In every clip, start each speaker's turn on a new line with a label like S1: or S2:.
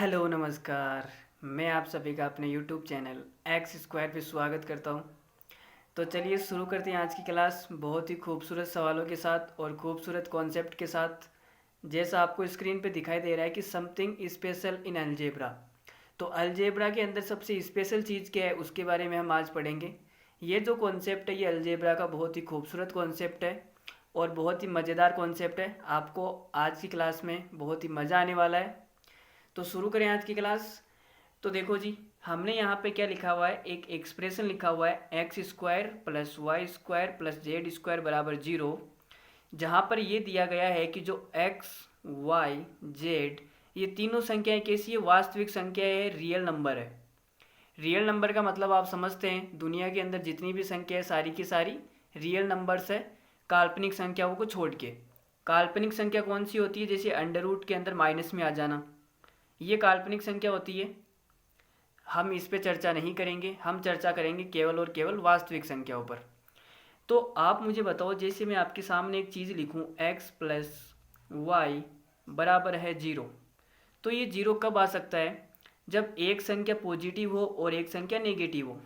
S1: Hello नमस्कार। मैं आप सभी का अपने यूट्यूब चैनल एक्स स्क्वायर पे स्वागत करता हूँ। तो चलिए शुरू करते हैं आज की क्लास बहुत ही खूबसूरत सवालों के साथ और खूबसूरत कॉन्सेप्ट के साथ। जैसा आपको स्क्रीन पे दिखाई दे रहा है कि समथिंग स्पेशल इन अलजेब्रा। तो अलजेब्रा के अंदर सबसे स्पेशल चीज़ क्या है उसके बारे में हम आज पढ़ेंगे। ये जो कॉन्सेप्ट है ये अलजेब्रा का बहुत ही खूबसूरत कॉन्सेप्ट है और बहुत ही मज़ेदार कॉन्सेप्ट है। आपको आज की क्लास में बहुत ही मज़ा आने वाला है। तो शुरू करें आज की क्लास। तो देखो जी, हमने यहाँ पे क्या लिखा हुआ है, एक एक्सप्रेशन लिखा हुआ है x square plus y square plus z square बराबर जीरो। जहाँ पर ये दिया गया है कि जो एक्स वाई जेड ये तीनों संख्याएं कैसी है, वास्तविक संख्या है, रियल नंबर है। रियल नंबर का मतलब आप समझते हैं, दुनिया के अंदर जितनी भी संख्या है सारी की सारी रियल नंबर्स है, काल्पनिक संख्याओं को छोड़ के। काल्पनिक संख्या कौन सी होती है, जैसे अंडर रूट के अंदर माइनस में आ जाना, ये काल्पनिक संख्या होती है। हम इस पे चर्चा नहीं करेंगे, हम चर्चा करेंगे केवल और केवल वास्तविक संख्याओं पर। तो आप मुझे बताओ, जैसे मैं आपके सामने एक चीज़ लिखूं x प्लस वाई बराबर है जीरो, तो ये जीरो कब आ सकता है, जब एक संख्या पॉजिटिव हो और एक संख्या नेगेटिव हो,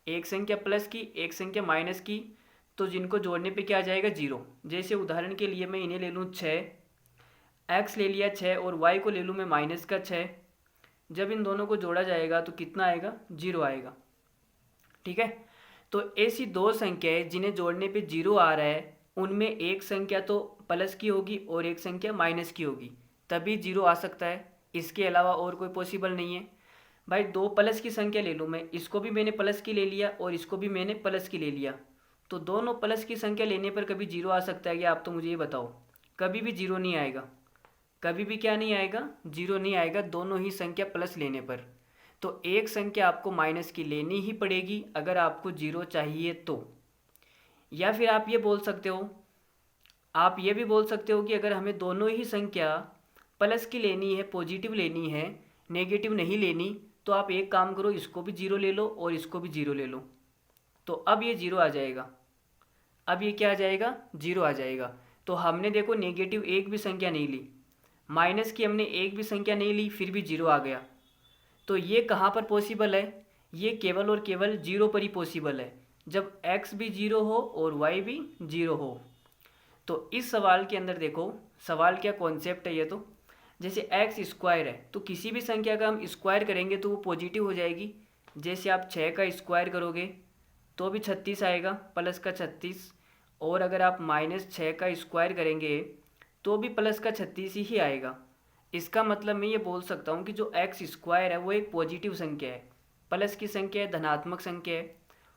S1: एक संख्या प्लस की एक संख्या माइनस की, तो जिनको जोड़ने पे क्या आ जाएगा, जीरो। जैसे उदाहरण के लिए मैं इन्हें ले लूँ छः, एक्स ले लिया छः और वाई को ले लूँ मैं माइनस का छः। जब इन दोनों को जोड़ा जाएगा तो कितना आएगा, जीरो आएगा। ठीक है। तो ऐसी दो संख्याएं जिन्हें जोड़ने पे जीरो आ रहा है, उनमें एक संख्या तो प्लस की होगी और एक संख्या माइनस की होगी, तभी जीरो आ सकता है। इसके अलावा और कोई पॉसिबल नहीं है। भाई दो प्लस की संख्या ले लूँ मैं, इसको भी मैंने प्लस की ले लिया और इसको भी मैंने प्लस की ले लिया, तो दोनों प्लस की संख्या लेने पर कभी जीरो आ सकता है क्या, आप तो मुझे ये बताओ। कभी भी जीरो नहीं आएगा, कभी भी क्या नहीं आएगा, जीरो नहीं आएगा, दोनों ही संख्या प्लस लेने पर। तो एक संख्या आपको माइनस की लेनी ही पड़ेगी अगर आपको जीरो चाहिए तो। या फिर आप ये बोल सकते हो, आप ये भी बोल सकते हो कि अगर हमें दोनों ही संख्या प्लस की लेनी है, पॉजिटिव लेनी है, नेगेटिव नहीं लेनी, तो आप एक काम करो, इसको भी जीरो ले लो और इसको भी जीरो ले लो। तो अब ये जीरो आ जाएगा, अब ये क्या आ जाएगा, जीरो आ जाएगा। तो हमने देखो नेगेटिव एक भी संख्या नहीं ली, माइनस की हमने एक भी संख्या नहीं ली, फिर भी जीरो आ गया। तो ये कहाँ पर पॉसिबल है, ये केवल और केवल जीरो पर ही पॉसिबल है, जब x भी जीरो हो और y भी जीरो हो। तो इस सवाल के अंदर देखो, सवाल क्या कॉन्सेप्ट है ये, तो जैसे एक्स स्क्वायर है तो किसी भी संख्या का हम स्क्वायर करेंगे तो वो पॉजिटिव हो जाएगी। जैसे आप 6 का स्क्वायर करोगे तो भी 36 आएगा, प्लस का 36। और अगर आप -6 का स्क्वायर करेंगे तो भी प्लस का 36 ही आएगा। इसका मतलब मैं ये बोल सकता हूँ कि जो एक्स स्क्वायर है वो एक पॉजिटिव संख्या है, प्लस की संख्या है, धनात्मक संख्या है।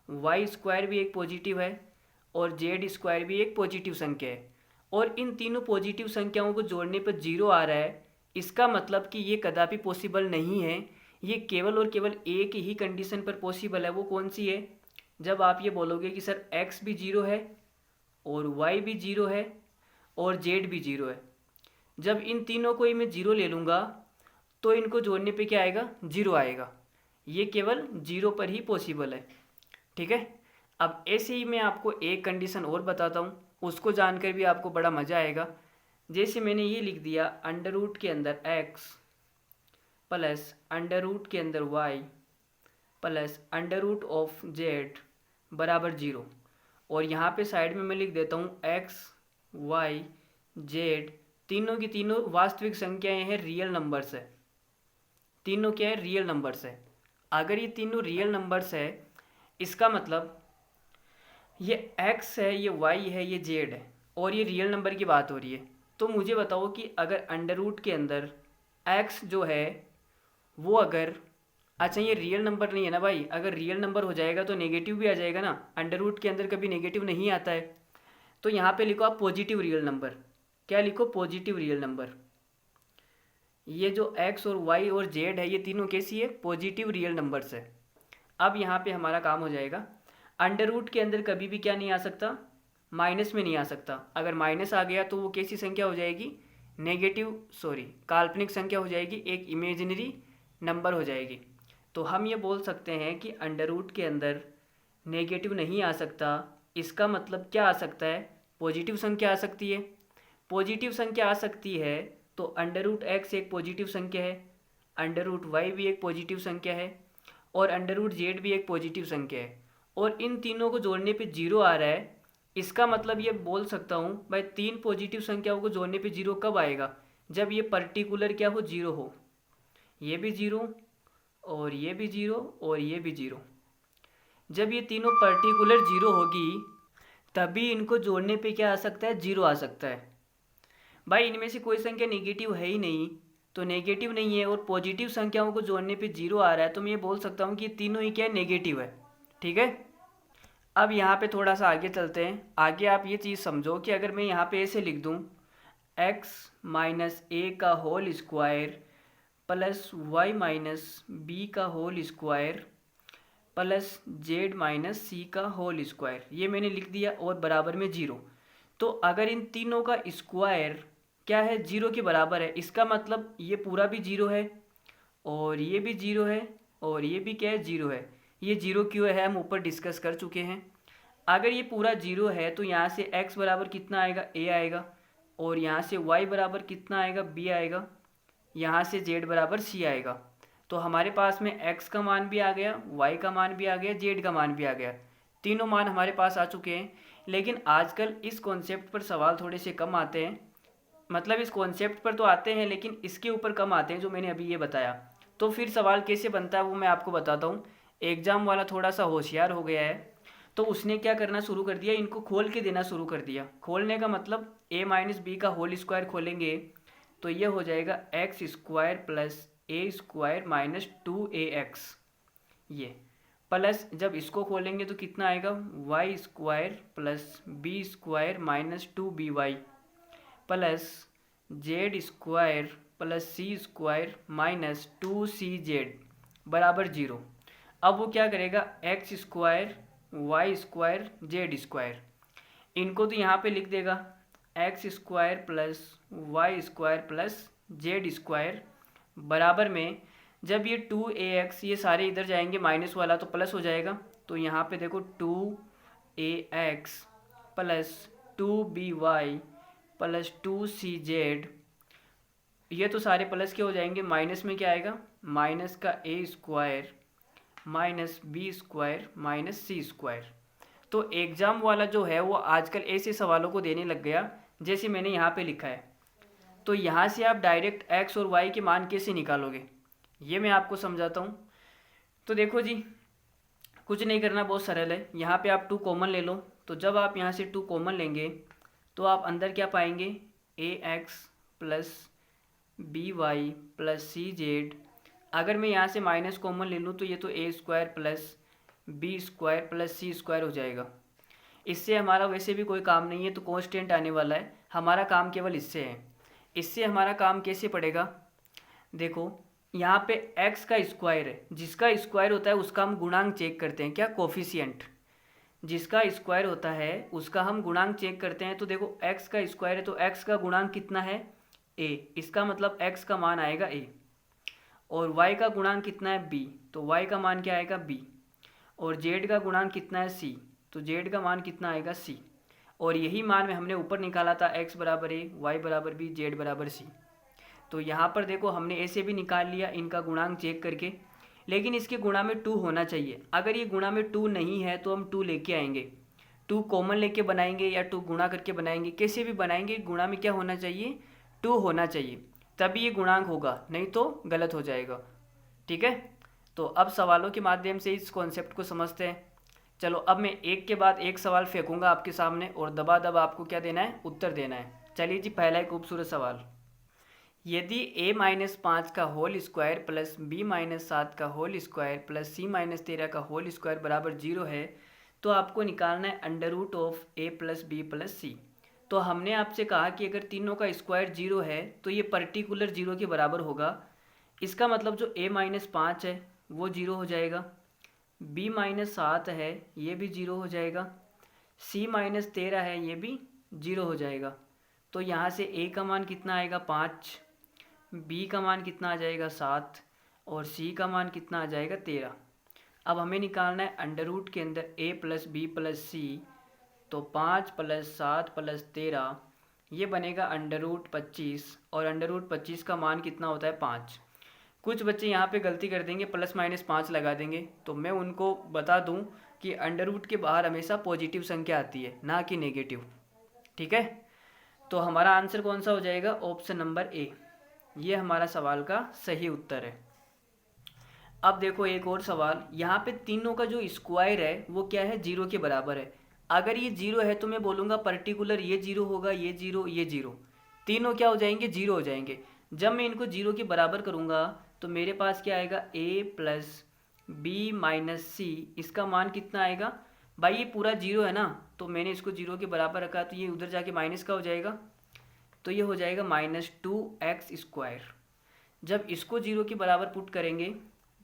S1: वाई स्क्वायर भी एक पॉजिटिव है और जेड स्क्वायर भी एक पॉजिटिव संख्या है। और इन तीनों पॉजिटिव संख्याओं को जोड़ने पर जीरो आ रहा है, इसका मतलब कि ये कदापि पॉसिबल नहीं है। ये केवल और केवल एक ही कंडीशन पर पॉसिबल है, वो कौन सी है, जब आप ये बोलोगे कि सर एक्स भी जीरो है और वाई भी जीरो है और जेड भी जीरो है। जब इन तीनों को ही मैं जीरो ले लूँगा तो इनको जोड़ने पे क्या आएगा, जीरो आएगा। ये केवल जीरो पर ही पॉसिबल है। ठीक है। अब ऐसे ही मैं आपको एक कंडीशन और बताता हूँ, उसको जानकर भी आपको बड़ा मज़ा आएगा। जैसे मैंने ये लिख दिया अंडर रूट के अंदर x प्लस अंडर रूट के अंदर y plus under root of z बराबर जीरो। और यहाँ पे साइड में मैं लिख देता हूँ x y z तीनों की तीनों वास्तविक संख्याएं हैं, रियल नंबर्स है। तीनों क्या है, रियल नंबर्स है। अगर ये तीनों रियल नंबर्स है, इसका मतलब ये x है, ये y है, ये z है और ये रियल नंबर की बात हो रही है। तो मुझे बताओ कि अगर अंडर रूट के अंदर x जो है वो अगर, अच्छा ये रियल नंबर नहीं है ना भाई, अगर रियल नंबर हो जाएगा तो नेगेटिव भी आ जाएगा ना, अंडर रूट के अंदर कभी नेगेटिव नहीं आता है। तो यहाँ पे लिखो आप पॉजिटिव रियल नंबर। क्या लिखो, पॉजिटिव रियल नंबर। ये जो x और y और z है ये तीनों कैसी है, पॉजिटिव रियल नंबर्स है। अब यहाँ पे हमारा काम हो जाएगा, अंडर रूट के अंदर कभी भी क्या नहीं आ सकता, माइनस में नहीं आ सकता। अगर माइनस आ गया तो वो कैसी संख्या हो जाएगी, नेगेटिव, सॉरी काल्पनिक संख्या हो जाएगी, एक इमेजिनरी नंबर हो जाएगी। तो हम ये बोल सकते हैं कि अंडर रूट के अंदर नेगेटिव नहीं आ सकता। इसका मतलब क्या आ सकता है, पॉजिटिव संख्या आ सकती है। पॉजिटिव संख्या आ सकती है तो अंडर रूट एक्स एक पॉजिटिव संख्या है। अंडर रूट वाई भी एक पॉजिटिव संख्या है और अंडर रूट जेड भी एक पॉजिटिव संख्या है, और इन तीनों को जोड़ने पे जीरो आ रहा है। इसका मतलब ये बोल सकता हूँ भाई तीन पॉजिटिव संख्याओं को जोड़ने पे जीरो कब आएगा, जब ये पर्टिकुलर क्या हो, जीरो हो। ये भी जीरो और ये भी जीरो और ये भी जीरो। जब ये तीनों पर्टिकुलर जीरो होगी तभी इनको जोड़ने पे क्या आ सकता है, जीरो आ सकता है। भाई इनमें से कोई संख्या नेगेटिव है ही नहीं, तो नेगेटिव नहीं है और पॉजिटिव संख्याओं को जोड़ने पे जीरो आ रहा है, तो मैं ये बोल सकता हूँ कि तीनों ही क्या है, नेगेटिव है। ठीक है, अब यहाँ पे थोड़ा सा आगे चलते हैं। आगे आप ये चीज़ समझो कि अगर मैं यहाँ पे ऐसे लिख दूँ x माइनस ए का whole square plus y minus b का whole square plus z minus c का होल स्क्वायर, ये मैंने लिख दिया और बराबर में जीरो। तो अगर इन तीनों का स्क्वायर क्या है, जीरो के बराबर है, इसका मतलब ये पूरा भी जीरो है और ये भी जीरो है और ये भी क्या है, जीरो है। ये जीरो क्यों है हम ऊपर डिस्कस कर चुके हैं। अगर ये पूरा जीरो है तो यहाँ से x बराबर कितना आएगा, a आएगा, और यहाँ से y बराबर कितना आएगा, b आएगा, यहाँ से z बराबर c आएगा। तो हमारे पास में x का मान भी आ गया, y का मान भी आ गया, z का मान भी आ गया, तीनों मान हमारे पास आ चुके हैं। लेकिन आजकल इस कॉन्सेप्ट पर सवाल थोड़े से कम आते हैं, मतलब इस कॉन्सेप्ट पर तो आते हैं लेकिन इसके ऊपर कम आते हैं जो मैंने अभी ये बताया। तो फिर सवाल कैसे बनता है वो मैं आपको बताता हूँ। एग्ज़ाम वाला थोड़ा सा होशियार हो गया है, तो उसने क्या करना शुरू कर दिया, इनको खोल के देना शुरू कर दिया। खोलने का मतलब a माइनस बी का होल स्क्वायर खोलेंगे तो ये हो जाएगा x square plus a square minus 2ax, ये प्लस जब इसको खोलेंगे तो कितना आएगा, y square plus b square minus 2by plus z square plus c square minus 2cz बराबर जीरो। अब वो क्या करेगा, x square y square z square, इनको तो यहाँ पे लिख देगा x square plus y square plus z square बराबर में, जब ये 2ax ये सारे इधर जाएंगे माइनस वाला तो प्लस हो जाएगा, तो यहाँ पे देखो 2ax plus 2by plus 2cz, ये तो सारे प्लस के हो जाएंगे, माइनस में क्या आएगा, माइनस का a square minus b square minus c square. तो एग्ज़ाम वाला जो है वो आजकल ऐसे सवालों को देने लग गया जैसे मैंने यहाँ पे लिखा है। तो यहाँ से आप डायरेक्ट x और y के मान कैसे निकालोगे, ये मैं आपको समझाता हूँ। तो देखो जी, कुछ नहीं करना, बहुत सरल है। यहाँ पे आप 2 कॉमन ले लो, तो जब आप यहाँ से 2 कॉमन लेंगे तो आप अंदर क्या पाएंगे, ax plus b y plus c z. अगर मैं यहाँ से माइनस कॉमन ले लूँ तो ये तो a square plus b square plus c square हो जाएगा। इससे हमारा वैसे भी कोई काम नहीं है, तो कांस्टेंट आने वाला है, हमारा काम केवल इससे है। इससे हमारा काम कैसे पड़ेगा, देखो यहाँ पे x का स्क्वायर है, जिसका स्क्वायर होता है उसका हम गुणांक चेक करते हैं, क्या, कोफिशिएंट। जिसका स्क्वायर होता है उसका हम गुणांक चेक करते हैं। तो देखो x का स्क्वायर है तो x का गुणांक कितना है, a, इसका मतलब x का मान आएगा a, और y का गुणांक कितना है b, तो y का मान क्या आएगा b, और z का गुणांक कितना है c, तो z का मान कितना आएगा c, और यही मान में हमने ऊपर निकाला था x बराबर a, y बराबर b, z बराबर c। तो यहाँ पर देखो हमने ऐसे भी निकाल लिया इनका गुणांक चेक करके, लेकिन इसके गुणा में 2 होना चाहिए। अगर ये गुणा में 2 नहीं है तो हम 2 लेके आएंगे, 2 कॉमन लेके बनाएंगे या 2 गुणा करके बनाएंगे, कैसे भी बनाएंगे, गुणा में क्या होना चाहिए, 2 होना चाहिए, तभी ये गुणांक होगा, नहीं तो गलत हो जाएगा। ठीक है, तो अब सवालों के माध्यम से इस कॉन्सेप्ट को समझते हैं। चलो अब मैं एक के बाद एक सवाल फेंकूंगा आपके सामने और दबा दबा आपको क्या देना है, उत्तर देना है। चलिए जी, पहला एक खूबसूरत सवाल, यदि a माइनस 5 का whole square plus b minus 7 का whole square plus c minus 13 का होल स्क्वायर बराबर 0 है तो आपको निकालना है under root of a plus b plus c. तो हमने आपसे कहा कि अगर तीनों का स्क्वायर 0 है तो ये पर्टिकुलर 0 के बराबर होगा। इसका मतलब जो a माइनस 5 है वो 0 हो जाएगा, b माइनस 7 है ये भी 0 हो जाएगा, c माइनस 13 है ये भी 0 हो जाएगा। तो यहाँ से a का मान कितना आएगा 5, b का मान कितना आ जाएगा 7 और c का मान कितना आ जाएगा 13। अब हमें निकालना है अंडर रूट के अंदर a plus b plus c, तो 5 प्लस 7 प्लस 13 ये बनेगा अंडर रूट 25, और अंडर रूट 25 का मान कितना होता है 5। कुछ बच्चे यहाँ पे गलती कर देंगे, +-5 लगा देंगे। तो मैं उनको बता दूँ कि अंडर रूट के बाहर हमेशा पॉजिटिव संख्या आती है, ना कि नेगेटिव। ठीक है, तो हमारा आंसर कौन सा हो जाएगा? ऑप्शन नंबर ए, ये हमारा सवाल का सही उत्तर है। अब देखो एक और सवाल, यहाँ पे तीनों का जो स्क्वायर है वो क्या है? 0 के बराबर है। अगर ये 0 है तो मैं बोलूँगा पर्टिकुलर ये 0 होगा, ये 0, ये 0, तीनों क्या हो जाएंगे? 0 हो जाएंगे। जब मैं इनको 0 के बराबर करूँगा तो मेरे पास क्या आएगा? a प्लस बी माइनस सी, इसका मान कितना आएगा? भाई ये पूरा 0 है ना, तो मैंने इसको 0 के बराबर रखा, तो ये उधर जाके माइनस का हो जाएगा, तो ये हो जाएगा -2x²। जब इसको 0 के बराबर पुट करेंगे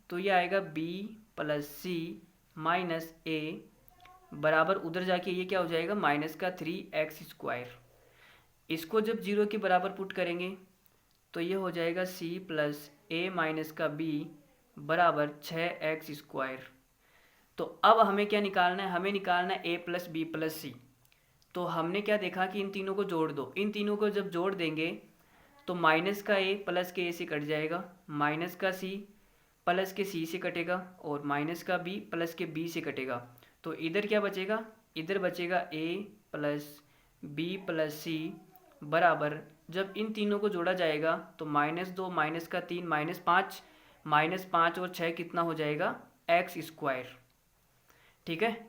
S1: तो ये आएगा b प्लस सी माइनस ए बराबर, उधर जाके ये क्या हो जाएगा? -3x²। इसको जब 0 के बराबर पुट करेंगे तो ये हो जाएगा c प्लस ए माइनस का b बराबर 6x²। तो अब हमें क्या निकालना है? हमें निकालना है a plus b plus c. तो हमने क्या देखा कि इन तीनों को जोड़ दो। इन तीनों को जब जोड़ देंगे तो माइनस का a प्लस के a से कट जाएगा, माइनस का c प्लस के c से कटेगा, और माइनस का b प्लस के b से कटेगा। तो इधर क्या बचेगा? इधर बचेगा a प्लस बी प्लस सी बराबर, जब इन तीनों को जोड़ा जाएगा तो -2 माइनस का 3 -5 और 6 कितना हो जाएगा? x²। ठीक है,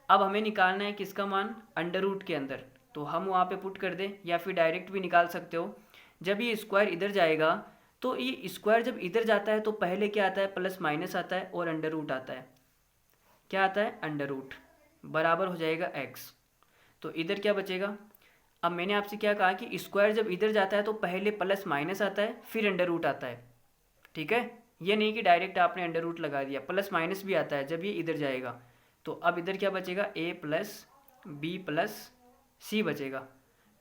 S1: अब हमें निकालना है किसका मान? अंडर रूट के अंदर। तो हम वहाँ पे पुट कर दें, या फिर डायरेक्ट भी निकाल सकते हो। जब ये स्क्वायर इधर जाएगा तो ये स्क्वायर जब इधर जाता है तो पहले क्या आता है? प्लस माइनस आता है और अंडर रूट आता है। क्या आता है? अंडर रूट बराबर हो जाएगा x। तो इधर क्या बचेगा? अब मैंने आपसे क्या कहा कि स्क्वायर जब इधर जाता है तो पहले प्लस माइनस आता है, फिर अंडर रूट आता है। ठीक है, ये नहीं कि डायरेक्ट आपने अंडर रूट लगा दिया, प्लस माइनस भी आता है जब ये इधर जाएगा। तो अब इधर क्या बचेगा? a प्लस बी प्लस सी बचेगा।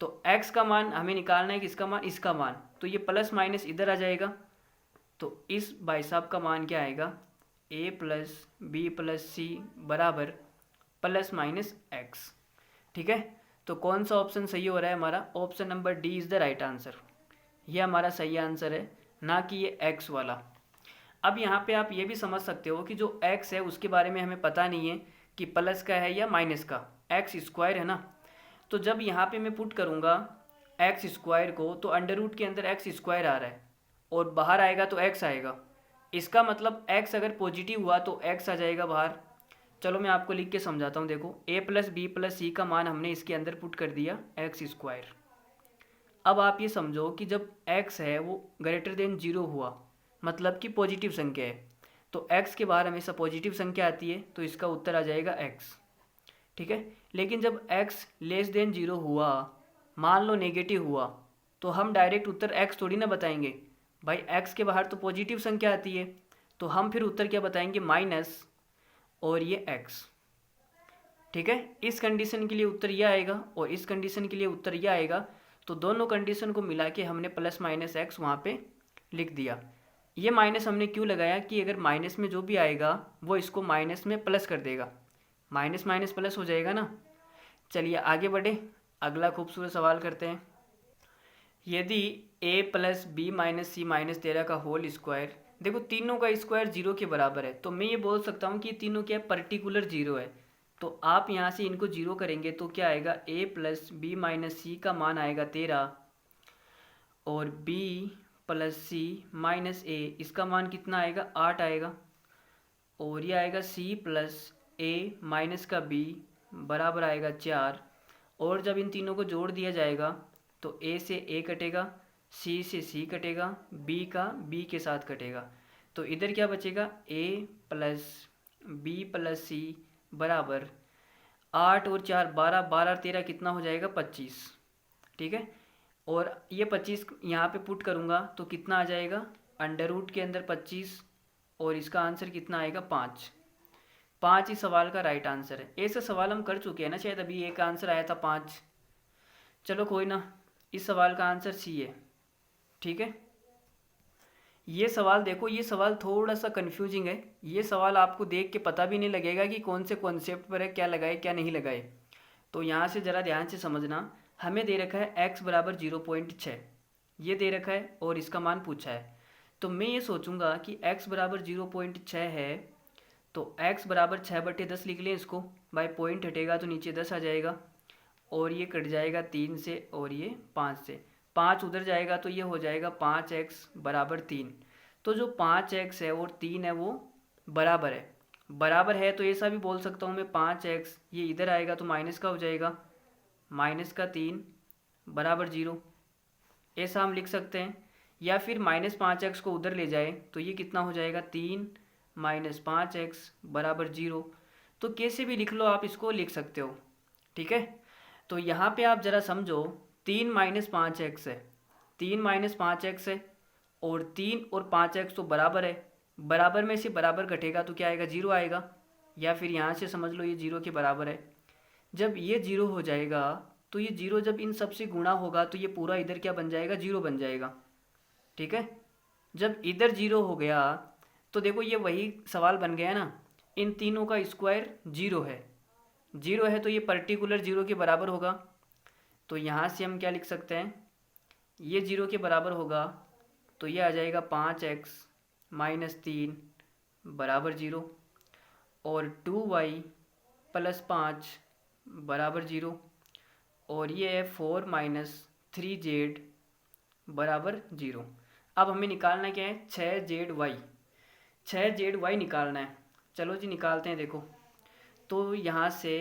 S1: तो x का मान हमें निकालना है, किसका मान? इसका मान। तो ये प्लस माइनस इधर आ जाएगा, तो इस भाई साहब का मान क्या आएगा? a प्लस बी प्लस सी बराबर +-x। ठीक है, तो कौन सा ऑप्शन सही हो रहा है हमारा? Option number D is the right answer. ये हमारा सही आंसर है, ना कि ये x वाला। अब यहाँ पे आप ये भी समझ सकते हो कि जो x है उसके बारे में हमें पता नहीं है कि प्लस का है या माइनस का, x² है ना। तो जब यहाँ पे मैं पुट करूँगा x² को, तो अंडर रूट के अंदर x² आ रहा है और बाहर आएगा तो x आएगा। इसका मतलब x अगर पॉजिटिव हुआ तो x आ जाएगा बाहर। चलो मैं आपको लिख के समझाता हूँ। देखो a प्लस बी प्लस सी का मान हमने इसके अंदर पुट कर दिया x²। अब आप ये समझो कि जब x है वो ग्रेटर देन 0 हुआ, मतलब कि पॉजिटिव संख्या है, तो x के बाहर हमेशा पॉजिटिव संख्या आती है, तो इसका उत्तर आ जाएगा x। ठीक है, लेकिन जब x लेस देन 0 हुआ, मान लो नेगेटिव हुआ, तो हम डायरेक्ट उत्तर x थोड़ी ना बताएंगे भाई, x के बाहर तो पॉजिटिव संख्या आती है, तो हम फिर उत्तर क्या बताएंगे? माइनस और ये x। ठीक है, इस कंडीशन के लिए उत्तर यह आएगा और इस कंडीशन के लिए उत्तर यह आएगा, तो दोनों कंडीशन को मिला के हमने +-x वहाँ पे लिख दिया। ये माइनस हमने क्यों लगाया कि अगर माइनस में जो भी आएगा वो इसको माइनस में प्लस कर देगा, माइनस माइनस प्लस हो जाएगा ना। चलिए आगे बढ़े, अगला खूबसूरत सवाल करते हैं। यदि a plus b minus c minus 13 का होल स्क्वायर, देखो तीनों का स्क्वायर 0 के बराबर है, तो मैं ये बोल सकता हूँ कि तीनों क्या पर्टिकुलर 0 है। तो आप यहाँ से इनको 0 करेंगे तो क्या आएगा? a plus b minus c का मान आएगा 13 और b प्लस सी माइनस ए, इसका मान कितना आएगा? 8 आएगा, और ये आएगा c प्लस ए माइनस का b बराबर आएगा 4। और जब इन तीनों को जोड़ दिया जाएगा तो a से a कटेगा, c से c कटेगा, b का b के साथ कटेगा, तो इधर क्या बचेगा? a प्लस बी प्लस सी बराबर 8 और 4 12, 12 13 कितना हो जाएगा? 25। ठीक है, और ये 25 यहाँ पे पुट करूँगा तो कितना आ जाएगा? अंडर रूट के अंदर 25, और इसका आंसर कितना आएगा? 5 ही सवाल का राइट आंसर है। ऐसा सवाल हम कर चुके हैं ना शायद, अभी एक आंसर आया था 5। चलो कोई ना, इस सवाल का आंसर सी है। ठीक है, ये सवाल देखो, ये सवाल थोड़ा सा कन्फ्यूजिंग है। ये सवाल आपको देख के पता भी नहीं लगेगा कि कौन से कॉन्सेप्ट पर है, क्या लगाए क्या नहीं लगाए। तो यहाँ से ज़रा ध्यान से समझना। हमें दे रखा है x बराबर 0.6, ये दे रखा है और इसका मान पूछा है। तो मैं ये सोचूंगा कि x बराबर 0.6 है, तो x बराबर 6/10 लिख लें इसको। बाय पॉइंट हटेगा तो नीचे 10 आ जाएगा, और ये कट जाएगा 3 से और ये 5 से, 5 उधर जाएगा तो ये हो जाएगा 5x बराबर 3। तो जो 5x है और 3 है वो बराबर है। बराबर है तो ऐसा भी बोल सकता हूँ मैं, 5x ये इधर आएगा तो माइनस का हो जाएगा, -3 बराबर 0, ऐसा हम लिख सकते हैं। या फिर -5x को उधर ले जाए तो ये कितना हो जाएगा, 3 - 5x बराबर 0। तो कैसे भी लिख लो, आप इसको लिख सकते हो, ठीक है। तो यहाँ पे आप ज़रा समझो, 3 - 5x है, 3 - 5x है, और 3 और 5x तो बराबर है। बराबर में से बराबर घटेगा तो क्या आएगा, 0 आएगा। या फिर यहाँ से समझ लो ये 0 के बराबर है। जब ये 0 हो जाएगा तो ये 0 जब इन सब से गुणा होगा तो ये पूरा इधर क्या बन जाएगा, 0 बन जाएगा, ठीक है। जब इधर 0 हो गया तो देखो ये वही सवाल बन गया ना, इन तीनों का स्क्वायर 0 है, 0 है तो ये पर्टिकुलर 0 के बराबर होगा। तो यहाँ से हम क्या लिख सकते हैं, ये 0 के बराबर होगा तो ये आ जाएगा 5x - 3 बराबर 0, और 2y + 5 बराबर 0, और ये है 4 - 3z बराबर 0। अब हमें निकालना क्या है, 6zy, 6zy निकालना है। चलो जी निकालते हैं। देखो तो यहाँ से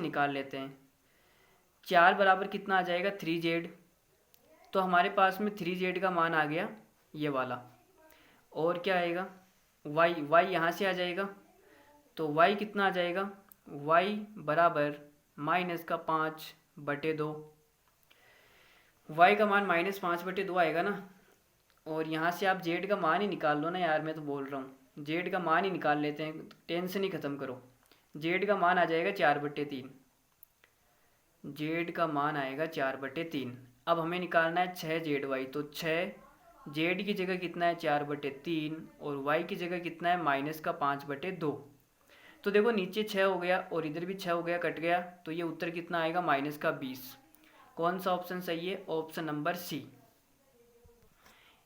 S1: निकाल लेते हैं। 4 बराबर कितना आ जाएगा, 3z। तो हमारे पास में 3z का मान आ गया ये वाला। और क्या आएगा, y यहाँ से आ जाएगा, तो y कितना आ जाएगा, y बराबर -5/2। y का मान -5/2 आएगा ना। और यहाँ से आप z का मान ही निकाल लो ना यार, मैं तो बोल रहा हूँ z का मान ही निकाल लेते हैं, टेंशन ही ख़त्म करो। z का मान आ जाएगा 4/3, z का मान आएगा 4/3। अब हमें निकालना है 6zy, तो 6z की जगह कितना है, 4/3, और y की जगह कितना है, -5/2। तो देखो नीचे 6 हो गया और इधर भी 6 हो गया, कट गया, तो ये उत्तर कितना आएगा, -20। कौन सा ऑप्शन सही है, ऑप्शन नंबर सी।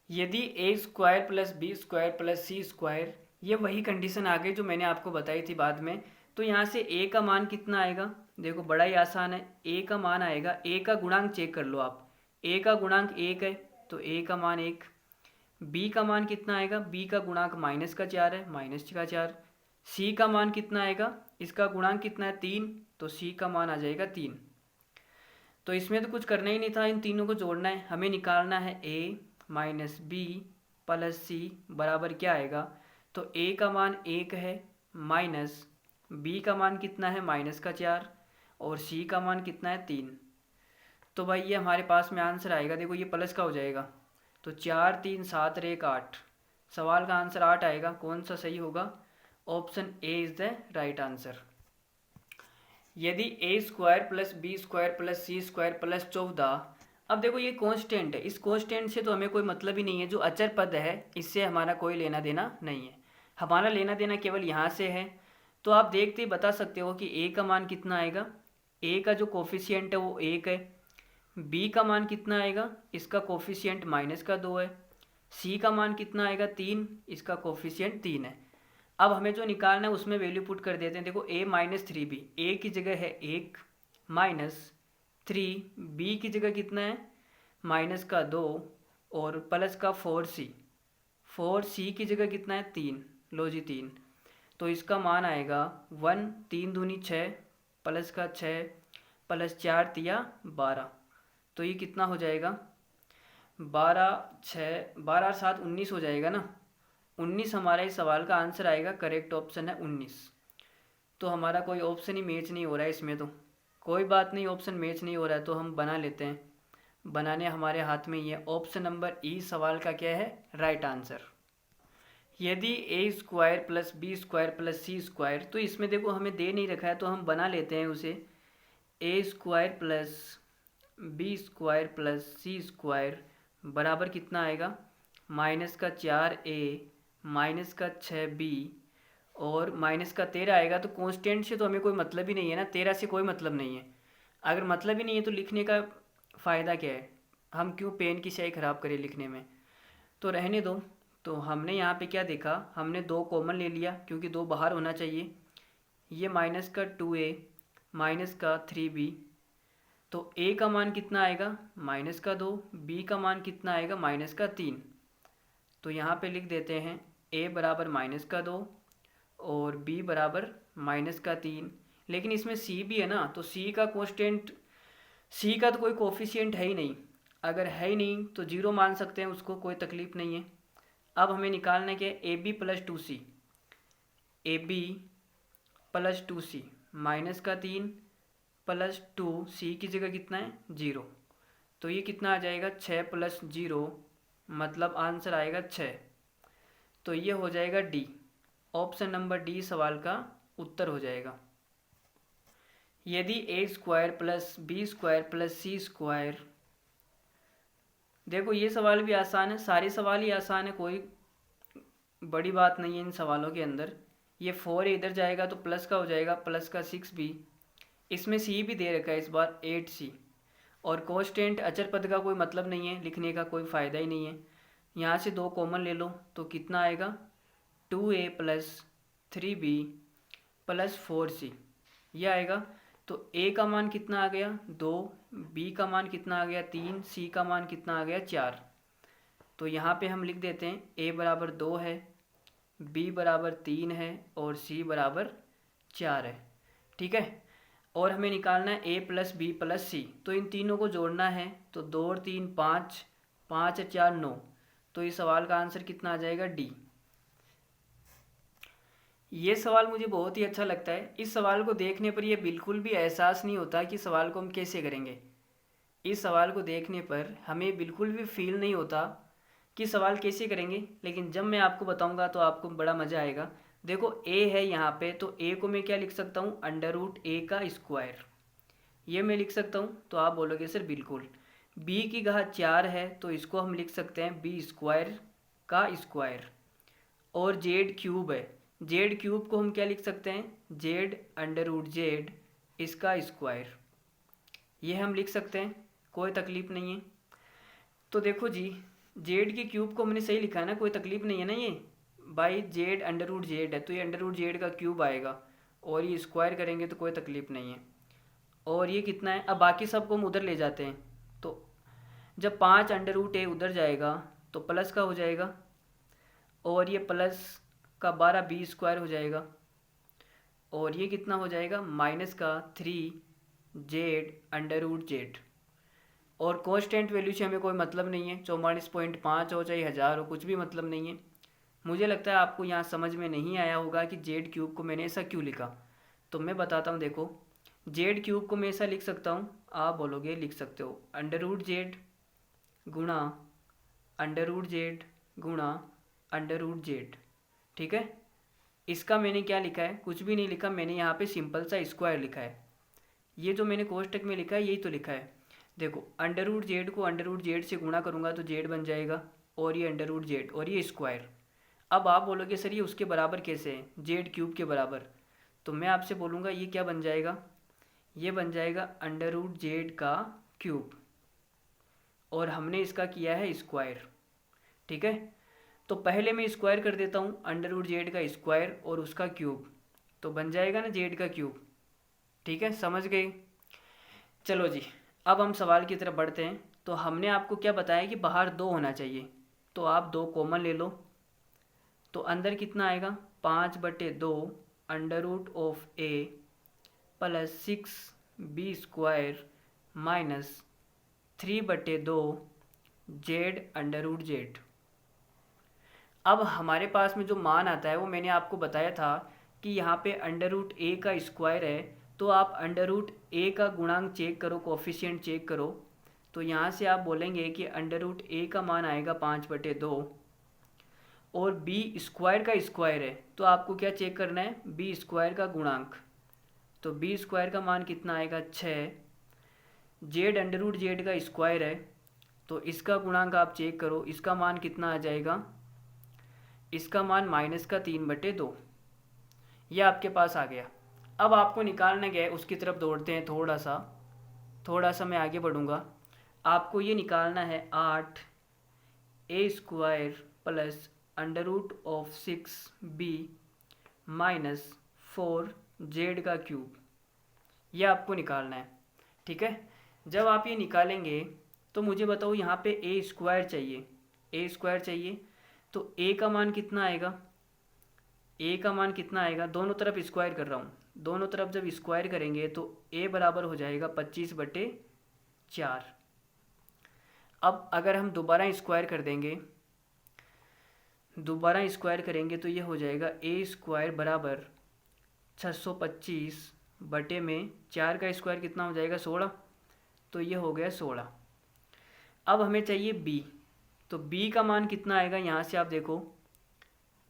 S1: यदि a² + b² + c², ये वही कंडीशन आ गई जो मैंने आपको बताई थी बाद में। तो यहाँ से a का मान कितना आएगा, देखो बड़ा ही आसान है। a का मान आएगा, a का गुणांक चेक कर लो आप, a का गुणांक 1 है तो a का मान 1। b का मान कितना आएगा, b का गुणांक -4 है, -4। c का मान कितना आएगा, इसका गुणांक कितना है, 3, तो c का मान आ जाएगा 3। तो इसमें तो कुछ करना ही नहीं था, इन तीनों को जोड़ना है। हमें निकालना है a - b + c बराबर क्या आएगा, तो a का मान 1 है, माइनस b का मान कितना है, -4, और c का मान कितना है, 3। तो भाई ये हमारे पास में आंसर आएगा। देखो ये प्लस का हो जाएगा, तो 4 3 7 और 1 8। सवाल का आंसर 8 आएगा। कौन सा सही होगा, option A is the right answer. यदि a² + b² + c² + 14, अब देखो ये कांस्टेंट है, इस कांस्टेंट से तो हमें कोई मतलब ही नहीं है। जो अचर पद है इससे हमारा कोई लेना देना नहीं है, हमारा लेना देना केवल यहाँ से है। तो आप देखते ही बता सकते हो कि a का मान कितना आएगा, a का जो कोफिशिएंट है वो 1 है, b का मान कितना आएगा, इसका कोफिशिएंट -2 है, c का मान कितना आएगा, 3, इसका कोफिशिएंट 3 है। अब हमें जो निकालना है उसमें वैल्यू पुट कर देते हैं। देखो a - 3b, a की जगह है 1, -3, b की जगह कितना है, -2, और +4c, 4c की जगह कितना है, 3, लो जी 3। तो इसका मान आएगा 1, 3 दूनी 6, +6, +4 तिया 12। तो ये कितना हो जाएगा, 12 और 7 19 हो जाएगा ना। 19 हमारा इस सवाल का आंसर आएगा। करेक्ट ऑप्शन है 19। तो हमारा कोई ऑप्शन ही मैच नहीं हो रहा है इसमें। तो कोई बात नहीं, ऑप्शन मैच नहीं हो रहा है तो हम बना लेते हैं, बनाने हमारे हाथ में ही है। ऑप्शन नंबर ई सवाल का क्या है, राइट आंसर। यदि a² + b² + c², तो इसमें देखो हमें दे नहीं रखा है तो हम बना लेते हैं उसे। a² + b² + c² बराबर कितना आएगा, -4a -6b और -13 आएगा। तो कांस्टेंट से तो हमें कोई मतलब ही नहीं है ना, 13 से कोई मतलब नहीं है। अगर मतलब ही नहीं है तो लिखने का फ़ायदा क्या है, हम क्यों पेन की स्याही ख़राब करें लिखने में। तो रहने दो, तो हमने यहाँ पे क्या देखा, हमने 2 कॉमन ले लिया क्योंकि 2 बाहर होना चाहिए। ये माइनस का 2a माइनस का 3b, तो a का मान कितना आएगा माइनस का 2, b का मान कितना आएगा माइनस का 3। तो यहाँ पे लिख देते हैं a बराबर माइनस का 2 और b बराबर माइनस का 3। लेकिन इसमें c भी है ना, तो c का कोस्टेंट, c का तो कोई कोफिशिएंट है ही नहीं। अगर है ही नहीं तो 0 मान सकते हैं उसको, कोई तकलीफ़ नहीं है। अब हमें निकालना है कि a b plus 2c, a b plus 2c minus का 3 प्लस 2c की जगह कितना है 0। तो ये कितना आ जाएगा 6 प्लस 0, मतलब आंसर आएगा 6। तो ये हो जाएगा डी, ऑप्शन नंबर डी सवाल का उत्तर हो जाएगा। यदि a square plus b square plus c square, देखो ये सवाल भी आसान है, सारे सवाल ही आसान है, कोई बड़ी बात नहीं है इन सवालों के अंदर। ये 4 इधर जाएगा तो प्लस का हो जाएगा, प्लस का 6b, इसमें c भी दे रखा है इस बार 8c। और कोस्टेंट अचर पद का कोई मतलब नहीं है, लिखने का कोई फ़ायदा ही नहीं है। यहाँ से 2 कॉमन ले लो तो कितना आएगा 2a plus 3b plus 4c, यह आएगा। तो a का मान कितना आ गया 2, b का मान कितना आ गया 3, c का मान कितना आ गया 4। तो यहाँ पे हम लिख देते हैं a बराबर 2 है, b बराबर 3 है और c बराबर 4 है। ठीक है, और हमें निकालना है a plus b plus c, तो इन तीनों को जोड़ना है। तो 2 और 3 5, 5 और 4 9, तो इस सवाल का आंसर कितना आ जाएगा डी। ये सवाल मुझे बहुत ही अच्छा लगता है। इस सवाल को देखने पर यह बिल्कुल भी एहसास नहीं होता कि सवाल को हम कैसे करेंगे। इस सवाल को देखने पर हमें बिल्कुल भी फील नहीं होता कि सवाल कैसे करेंगे, लेकिन जब मैं आपको बताऊंगा तो आपको बड़ा मज़ा आएगा। देखो a है यहाँ पे, तो a को मैं क्या लिख सकता हूँ √a का स्क्वायर, ये मैं लिख सकता हूँ। तो आप बोलोगे सर बिल्कुल। b की घात 4 है तो इसको हम लिख सकते हैं b स्क्वायर का स्क्वायर। और z क्यूब है, z क्यूब को हम क्या लिख सकते हैं z√z इसका स्क्वायर, ये हम लिख सकते हैं, कोई तकलीफ़ नहीं है। तो देखो जी z के क्यूब को हमने सही लिखा है ना, कोई तकलीफ़ नहीं है ना। ये बाई z√z है तो ये √z का क्यूब आएगा, और ये स्क्वायर करेंगे तो कोई तकलीफ़ नहीं है। और ये कितना है, अब बाकी सबको हम उधर ले जाते हैं। तो जब 5 √a उधर जाएगा तो प्लस का हो जाएगा, और ये प्लस का 12 b स्क्वायर हो जाएगा, और ये कितना हो जाएगा माइनस का 3z√z। और कांस्टेंट वैल्यू से हमें कोई मतलब नहीं है, 44.5 हो चाहे 1000 हो, कुछ भी मतलब नहीं है। मुझे लगता है आपको यहाँ समझ में नहीं आया होगा कि z क्यूब को मैंने ऐसा क्यों लिखा। तो मैं बताता हूँ, देखो z क्यूब को मैं ऐसा लिख सकता हूँ, आप बोलोगे लिख सकते हो √z गुणा √z गुणा √z। ठीक है, इसका मैंने क्या लिखा है, कुछ भी नहीं लिखा, मैंने यहाँ पे सिंपल सा स्क्वायर लिखा है। ये जो मैंने कोष्टक में लिखा है यही तो लिखा है। देखो √z को √z से गुणा करूँगा तो z बन जाएगा, और ये √z और ये स्क्वायर। अब आप बोलोगे सर ये उसके बराबर कैसे है, z क्यूब के बराबर। तो मैं आपसे बोलूँगा ये क्या बन जाएगा, ये बन जाएगा √z का क्यूब, और हमने इसका किया है स्क्वायर। ठीक है, तो पहले मैं स्क्वायर कर देता हूँ √z का स्क्वायर और उसका क्यूब, तो बन जाएगा ना z का क्यूब। ठीक है, समझ गए। चलो जी, अब हम सवाल की तरफ बढ़ते हैं। तो हमने आपको क्या बताया कि बाहर 2 होना चाहिए, तो आप 2 कॉमन ले लो। तो अंदर कितना आएगा 5/2 √a plus 6b square minus 3/2 z√z। अब हमारे पास में जो मान आता है वो मैंने आपको बताया था कि यहाँ पे √a का स्क्वायर है, तो आप √a का गुणांक चेक करो, कोफिशिएंट चेक करो। तो यहाँ से आप बोलेंगे कि √a का मान आएगा 5/2, और b स्क्वायर का स्क्वायर है तो आपको क्या चेक करना है b स्क्वायर का गुणांक। तो b स्क्वायर का मान कितना आएगा 6, z√z का स्क्वायर है तो इसका गुणांक आप चेक करो, इसका मान कितना आ जाएगा, इसका मान -3/2, यह आपके पास आ गया। अब आपको निकालना क्या है उसकी तरफ दौड़ते हैं, थोड़ा सा मैं आगे बढ़ूँगा। आपको ये निकालना है 8a square plus √6b minus 4z का क्यूब, ये आपको निकालना है। ठीक है, जब आप ये निकालेंगे तो मुझे बताओ यहाँ पे ए स्क्वायर चाहिए, तो ए का मान कितना आएगा, दोनों तरफ स्क्वायर कर रहा हूँ, दोनों तरफ जब स्क्वायर करेंगे तो ए बराबर हो जाएगा 25/4। अब अगर हम दोबारा स्क्वायर करेंगे तो ये हो जाएगा ए स्क्वायर बराबर 625/4 का स्क्वायर कितना हो जाएगा 16, तो ये हो गया 16। अब हमें चाहिए b, तो b का मान कितना आएगा, यहाँ से आप देखो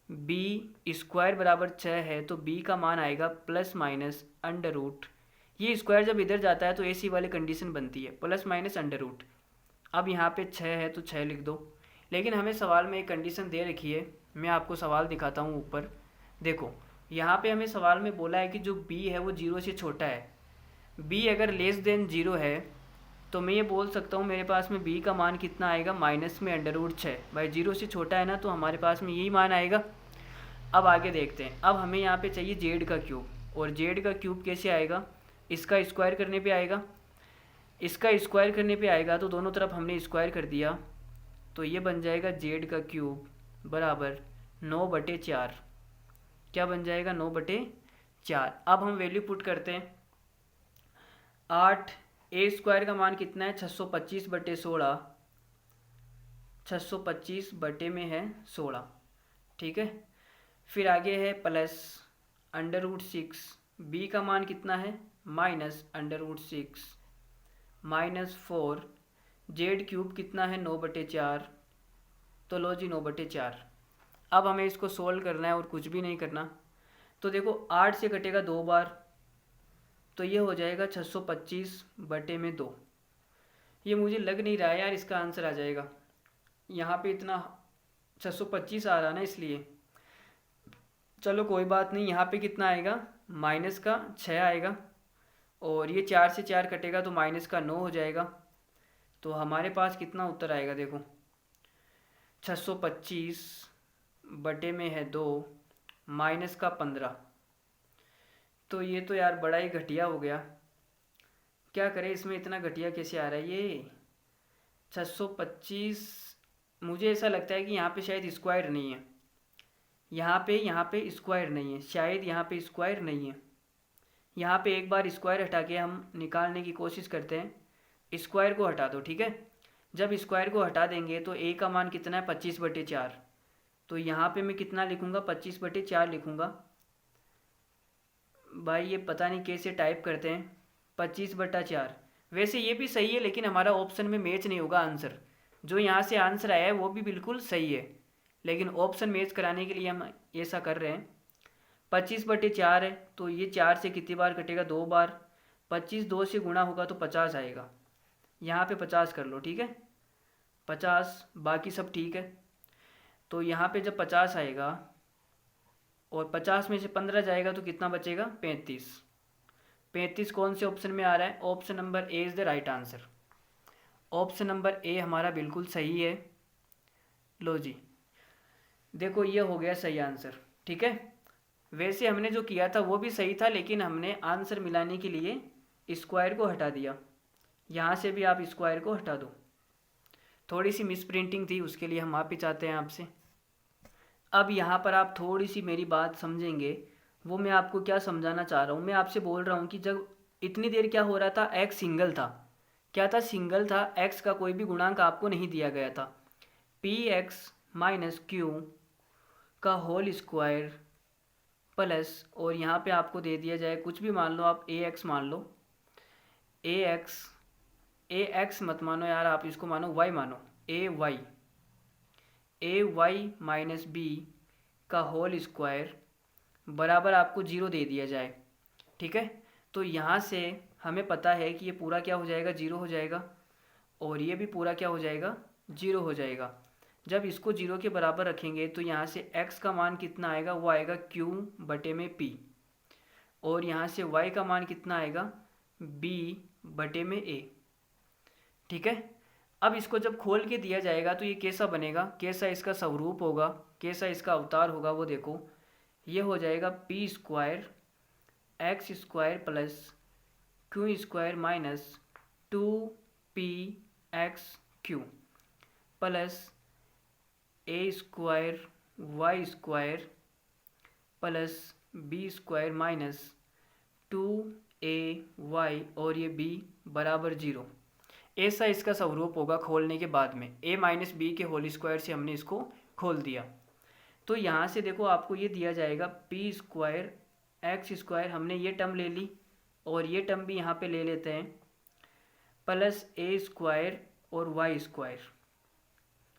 S1: b स्क्वायर बराबर 6 है, तो b का मान आएगा प्लस माइनस अंडर रूट, ये स्क्वायर जब इधर जाता है तो ऐसी वाली कंडीशन बनती है, प्लस माइनस अंडर रूट। अब यहाँ पे 6 है तो 6 लिख दो, लेकिन हमें सवाल में एक कंडीशन दे रखी है, मैं आपको सवाल दिखाता हूँ ऊपर। देखो यहाँ पे हमें सवाल में बोला है कि जो b है वो 0 से छोटा है, b अगर लेस देन 0 है तो मैं ये बोल सकता हूँ मेरे पास में b का मान कितना आएगा, माइनस में अंडर रूट 6। भाई 0 से छोटा है ना, तो हमारे पास में यही मान आएगा। अब आगे देखते हैं, अब हमें यहाँ पे चाहिए z का क्यूब, और z का क्यूब कैसे आएगा, इसका स्क्वायर करने पे आएगा, तो दोनों तरफ हमने स्क्वायर कर दिया, तो ये बन जाएगा z का क्यूब बराबर 9/4। क्या बन जाएगा, 9/4। अब हम वैल्यू पुट करते हैं, 8 ए स्क्वायर का मान कितना है 625/16, 625 बटे में है 16। ठीक है, फिर आगे है प्लस अंडर रूट 6, बी का मान कितना है minus under root 6 minus 4, z cube कितना है 9/4, तो लो जी 9/4। अब हमें इसको सोल्व करना है और कुछ भी नहीं करना, तो देखो 8 से कटेगा 2 बार, तो ये हो जाएगा 625/2। ये मुझे लग नहीं रहा है यार इसका आंसर आ जाएगा, यहाँ पे इतना 625 आ रहा ना, इसलिए चलो कोई बात नहीं। यहाँ पे कितना आएगा, माइनस का 6 आएगा, और ये 4 से 4 कटेगा तो माइनस का 9 हो जाएगा। तो हमारे पास कितना उत्तर आएगा, देखो 625/2 माइनस का 15। तो ये तो यार बड़ा ही घटिया हो गया, क्या करें, इसमें इतना घटिया कैसे आ रहा है ये 625। मुझे ऐसा लगता है कि यहाँ पे शायद स्क्वायर नहीं है, यहाँ पे स्क्वायर नहीं है, शायद यहाँ पे स्क्वायर नहीं है। यहाँ पे एक बार स्क्वायर हटा के हम निकालने की कोशिश करते हैं, स्क्वायर को हटा दो। ठीक है, जब स्क्वायर को हटा देंगे तो a का मान कितना है 25/4, तो यहाँ पे मैं कितना लिखूँगा 25/4 लिखूँगा। भाई ये पता नहीं कैसे टाइप करते हैं 25/4, वैसे ये भी सही है, लेकिन हमारा ऑप्शन में मैच नहीं होगा आंसर। जो यहाँ से आंसर आया है वो भी बिल्कुल सही है, लेकिन ऑप्शन मैच कराने के लिए हम ऐसा कर रहे हैं। 25/4 है, तो ये 4 से कितनी बार कटेगा, 2 बार, 25 2 से गुणा होगा तो 50 आएगा, यहाँ पे 50 कर लो। ठीक है, 50, बाकी सब ठीक है। तो यहाँ पे जब 50 आएगा और 50 में से 15 जाएगा तो कितना बचेगा 35। 35 कौन से ऑप्शन में आ रहा है, option number a is the right answer. Option number ए हमारा बिल्कुल सही है। लो जी, देखो ये हो गया सही आंसर। ठीक है, वैसे हमने जो किया था वो भी सही था, लेकिन हमने आंसर मिलाने के लिए स्क्वायर को हटा दिया। यहाँ से भी आप स्क्वायर को हटा दो, थोड़ी सी मिस प्रिंटिंग थी, उसके लिए हम माफ़ी चाहते हैं आपसे। अब यहाँ पर आप थोड़ी सी मेरी बात समझेंगे, वो मैं आपको क्या समझाना चाह रहा हूँ। मैं आपसे बोल रहा हूँ कि जब इतनी देर क्या हो रहा था, एक्स सिंगल था, क्या था, सिंगल था, एक्स का कोई भी गुणांक आपको नहीं दिया गया था। px माइनस क्यू का होल स्क्वायर प्लस, और यहाँ पे आपको दे दिया जाए कुछ भी मान लो, आप ax मान लो, ax मत मानो यार, आप इसको मानो y मानो, ay माइनस b का होल स्क्वायर बराबर आपको 0 दे दिया जाए। ठीक है, तो यहाँ से हमें पता है कि ये पूरा क्या हो जाएगा, 0 हो जाएगा, और ये भी पूरा क्या हो जाएगा, 0 हो जाएगा। जब इसको 0 के बराबर रखेंगे तो यहाँ से x का मान कितना आएगा, वो आएगा q बटे में p, और यहाँ से y का मान कितना आएगा b बटे में a। ठीक है, अब इसको जब खोल के दिया जाएगा तो ये कैसा बनेगा, कैसा इसका स्वरूप होगा, कैसा इसका अवतार होगा, वो देखो। ये हो जाएगा p square x square plus q square minus 2px q plus a square y square plus b square minus 2ay और ये b बराबर 0। ऐसा इसका स्वरूप होगा खोलने के बाद में। a माइनस बी के होल स्क्वायर से हमने इसको खोल दिया। तो यहाँ से देखो आपको ये दिया जाएगा पी स्क्वायर एक्स स्क्वायर, हमने ये टर्म ले ली और ये टर्म भी यहाँ पे ले लेते हैं, प्लस ए स्क्वायर और वाई स्क्वायर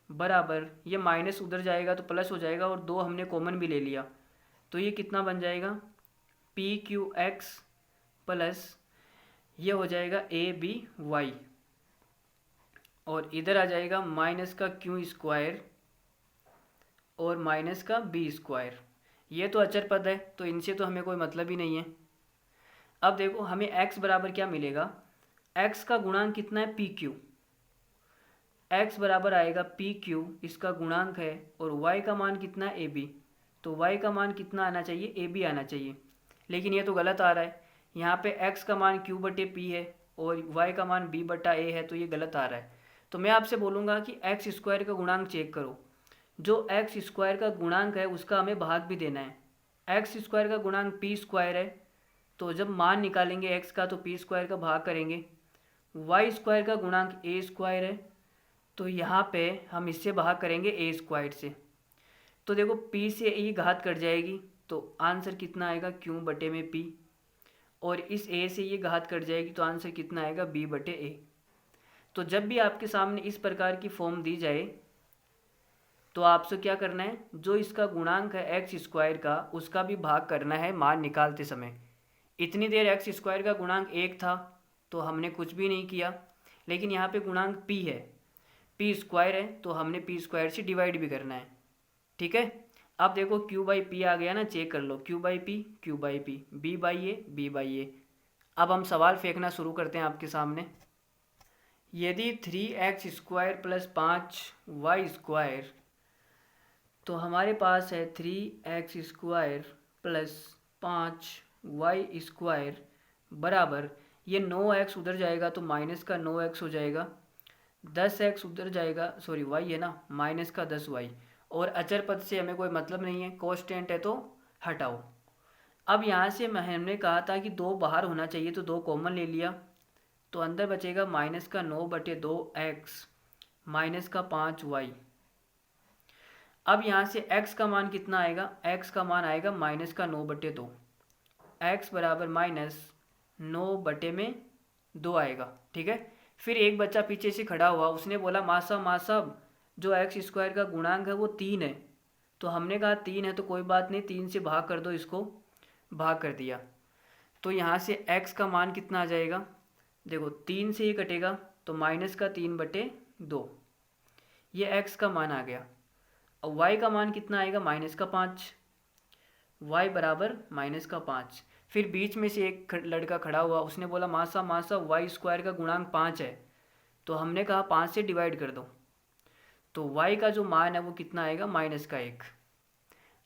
S1: बराबर, ये माइनस उधर जाएगा तो प्लस हो जाएगा और 2 हमने कॉमन भी ले लिया, तो ये कितना बन जाएगा पी क्यू एक्स प्लस ये हो जाएगा ए बी वाई और इधर आ जाएगा माइनस का क्यू स्क्वायर और माइनस का बी स्क्वायर। ये तो अचर पद है तो इनसे तो हमें कोई मतलब ही नहीं है। अब देखो हमें x बराबर क्या मिलेगा, x का गुणांक कितना है पी क्यू, x बराबर आएगा पी क्यू, इसका गुणांक है, और y का मान कितना है ए बी, तो y का मान कितना आना चाहिए ए बी आना चाहिए। लेकिन ये तो गलत आ रहा है, यहाँ पे x का मान q बटे पी है और y का मान b बटा a है, तो ये गलत आ रहा है। तो मैं आपसे बोलूँगा कि एक्स स्क्वायर का गुणांक चेक करो, जो एक्स स्क्वायर का गुणांक है उसका हमें भाग भी देना है। एक्स स्क्वायर का गुणांक पी स्क्वायर है, तो जब मान निकालेंगे एक्स का तो पी स्क्वायर का भाग करेंगे। वाई स्क्वायर का गुणांक ए स्क्वायर है, तो यहाँ पे हम इससे भाग करेंगे ए स्क्वायर से। तो देखो पी से ए घात कट जाएगी तो आंसर कितना आएगा क्यू बटे में पी, और इस ए से ये घात कट जाएगी तो आंसर कितना आएगा बी बटे ए। तो जब भी आपके सामने इस प्रकार की फॉर्म दी जाए तो आपसे क्या करना है, जो इसका गुणांक है एक्स स्क्वायर का उसका भी भाग करना है मान निकालते समय। इतनी देर एक्स स्क्वायर का गुणांक 1 था तो हमने कुछ भी नहीं किया, लेकिन यहाँ पे गुणांक p है, p स्क्वायर है, तो हमने p स्क्वायर से डिवाइड भी करना है। ठीक है, अब देखो q बाई पी आ गया ना, चेक कर लो, q by p, q by p, b by a, b by a. अब हम सवाल फेंकना शुरू करते हैं आपके सामने। यदि 3x square plus 5y square, तो हमारे पास है 3x square plus 5y square बराबर, ये 9x उधर जाएगा तो माइनस का 9x हो जाएगा, 10x उधर जाएगा, सॉरी y है ना, माइनस का 10y, और अचर पद से हमें कोई मतलब नहीं है, कांस्टेंट है तो हटाओ। अब यहाँ से हमने कहा था कि 2 बाहर होना चाहिए तो 2 कॉमन ले लिया, तो अंदर बचेगा माइनस का 9/2x माइनस का 5y। अब यहाँ से x का मान कितना आएगा, x का मान आएगा माइनस का 9/2, x बराबर माइनस 9/2 आएगा। ठीक है, फिर एक बच्चा पीछे से खड़ा हुआ, उसने बोला मासा जो एक्स स्क्वायर का गुणांक है वो 3 है, तो हमने कहा 3 है तो कोई बात नहीं, 3 से भाग कर दो, इसको भाग कर दिया, तो यहाँ से x का मान कितना आ जाएगा, देखो 3 से ये कटेगा तो माइनस का 3/2, ये x का मान आ गया। अब y का मान कितना आएगा, माइनस का 5, y बराबर माइनस का 5। फिर बीच में से एक लड़का खड़ा हुआ, उसने बोला मासा वाई स्क्वायर का गुणांक 5 है, तो हमने कहा 5 से डिवाइड कर दो, तो y का जो मान है वो कितना आएगा, माइनस का 1।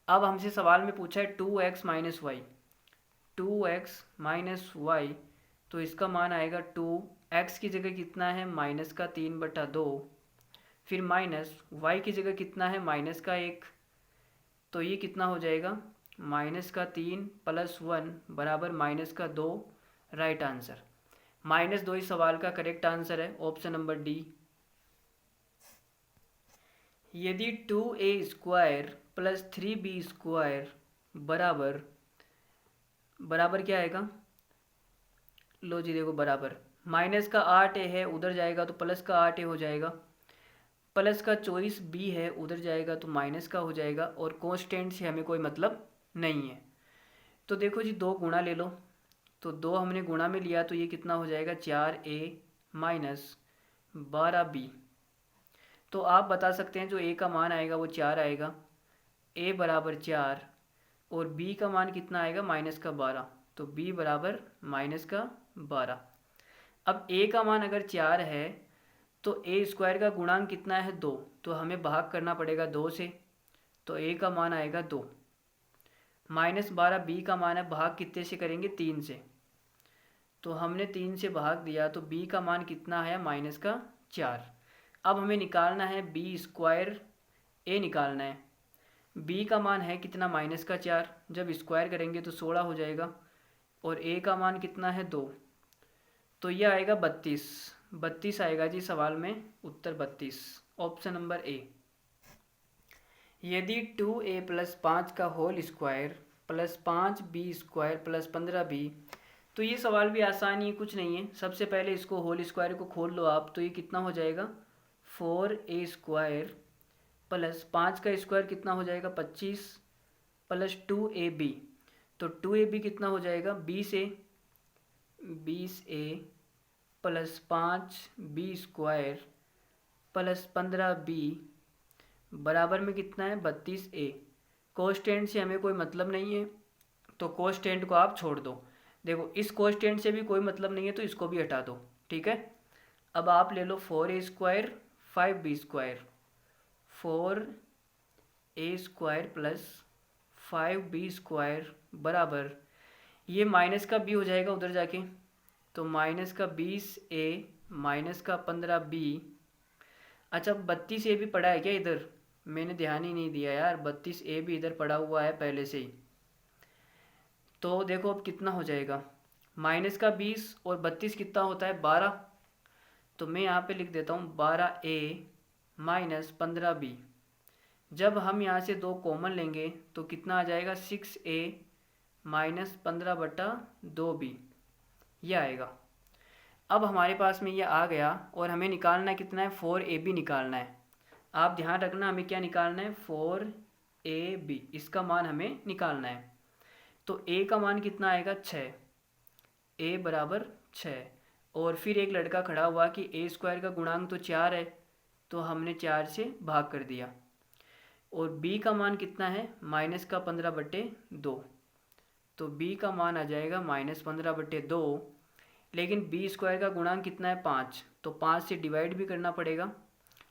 S1: अब हमसे सवाल में पूछा है 2x minus Y, 2x minus Y, तो इसका मान आएगा 2, x की जगह कितना है माइनस का 3/2, फिर माइनस y की जगह कितना है माइनस का 1, तो ये कितना हो जाएगा माइनस का 3 प्लस 1 बराबर माइनस का 2, राइट आंसर -2 इस सवाल का करेक्ट आंसर है, ऑप्शन नंबर डी। यदि 2a square plus 3b square बराबर क्या आएगा, लो जी देखो बराबर माइनस का 8a है, उधर जाएगा तो प्लस का 8a हो जाएगा, प्लस का 24b है, उधर जाएगा तो माइनस का हो जाएगा, और कांस्टेंट से हमें कोई मतलब नहीं है। तो देखो जी 2 गुणा ले लो, तो 2 हमने गुणा में लिया तो ये कितना हो जाएगा 4a माइनस 12b। तो आप बता सकते हैं जो a का मान आएगा वो 4 आएगा, a बराबर 4, और b का मान कितना आएगा माइनस का 12, तो b बराबर माइनस का 12। अब a का मान अगर 4 है तो ए स्क्वायर का गुणांक कितना है 2, तो हमें भाग करना पड़ेगा 2 से, तो ए का मान आएगा 2। -12 बी का मान है, भाग कितने से करेंगे 3 से, तो हमने 3 से भाग दिया, तो बी का मान कितना है -4। अब हमें निकालना है बी स्क्वायर, ए निकालना है। बी का मान है कितना -4, जब स्क्वायर करेंगे तो 16 हो जाएगा, और ए का मान कितना है 2, तो यह आएगा 32। 32 आएगा जी सवाल में उत्तर 32, ऑप्शन नंबर ए। यदि 2a + 5 का whole square plus 5b square plus 15b, तो ये सवाल भी आसान ही है, कुछ नहीं है। सबसे पहले इसको होल स्क्वायर को खोल लो आप, तो ये कितना हो जाएगा 4a स्क्वायर प्लस 5 का स्क्वायर कितना हो जाएगा 25 प्लस 2ab, तो 2ab कितना हो जाएगा 20a plus 5b square plus 15b बराबर में कितना है 32a। कोस्टेंट से हमें कोई मतलब नहीं है, तो कोस्टेंट को आप छोड़ दो। देखो इस कोस्टेंट से भी कोई मतलब नहीं है, तो इसको भी हटा दो, ठीक है। अब आप ले लो 4a square 5b square, 4a square plus 5b square बराबर, ये माइनस का b हो जाएगा उधर जाके, तो माइनस का 20a माइनस का 15b। अच्छा 32a भी पड़ा है क्या इधर, मैंने ध्यान ही नहीं दिया यार, 32a भी इधर पड़ा हुआ है पहले से ही। तो देखो अब कितना हो जाएगा, माइनस का 20 और 32 कितना होता है 12, तो मैं यहाँ पे लिख देता हूँ 12a माइनस 15b। जब हम यहाँ से 2 कॉमन लेंगे तो कितना आ जाएगा 6a माइनस 15/2b, यह आएगा। अब हमारे पास में ये आ गया, और हमें निकालना कितना है 4ab निकालना है। आप ध्यान रखना हमें क्या निकालना है 4ab, इसका मान हमें निकालना है। तो a का मान कितना आएगा 6, a बराबर 6, और फिर एक लड़का खड़ा हुआ कि a स्क्वायर का गुणांक तो 4 है, तो हमने 4 से भाग कर दिया। और b का मान कितना है माइनस का 15/2, तो b का मान आ जाएगा -15/2। लेकिन b स्क्वायर का गुणांक कितना है 5, तो 5 से डिवाइड भी करना पड़ेगा।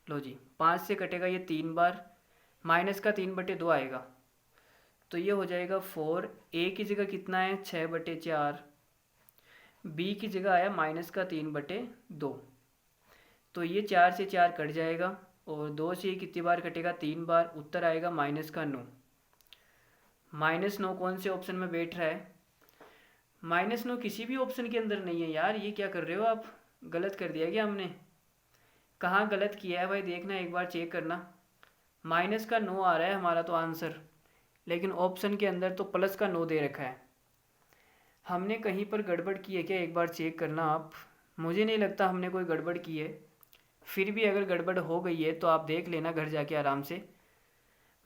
S1: लो जी 5 से कटेगा ये 3 बार, माइनस का 3/2 आएगा, तो ये हो जाएगा 4। a की जगह कितना है 6/4, b की जगह आया माइनस का 3/2, तो ये 4 से 4 कट जाएगा, और 2 से कितनी बार कटेगा 3 बार, उत्तर आएगा -9। -9 कौन से ऑप्शन में बैठ रहा है, -9 किसी भी ऑप्शन के अंदर नहीं है यार। ये क्या कर रहे हो आप, गलत कर दिया क्या हमने, कहाँ गलत किया है भाई, देखना एक बार चेक करना। माइनस का 9 आ रहा है हमारा तो आंसर, लेकिन ऑप्शन के अंदर तो प्लस का 9 दे रखा है। हमने कहीं पर गड़बड़ की है क्या, एक बार चेक करना आप। मुझे नहीं लगता हमने कोई गड़बड़ की है, फिर भी अगर गड़बड़ हो गई है तो आप देख लेना घर जाके आराम से।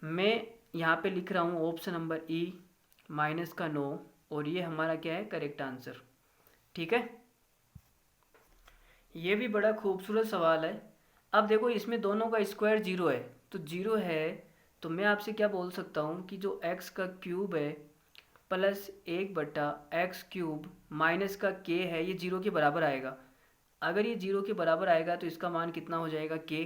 S1: मैं यहाँ पे लिख रहा हूँ ऑप्शन नंबर ई -9, और ये हमारा क्या है करेक्ट आंसर, ठीक है। ये भी बड़ा खूबसूरत सवाल है। अब देखो इसमें दोनों का स्क्वायर 0 है, तो 0 है, तो मैं आपसे क्या बोल सकता हूँ कि जो x का क्यूब है प्लस 1/x³ माइनस का k है, ये 0 के बराबर आएगा। अगर ये 0 के बराबर आएगा तो इसका मान कितना हो जाएगा k,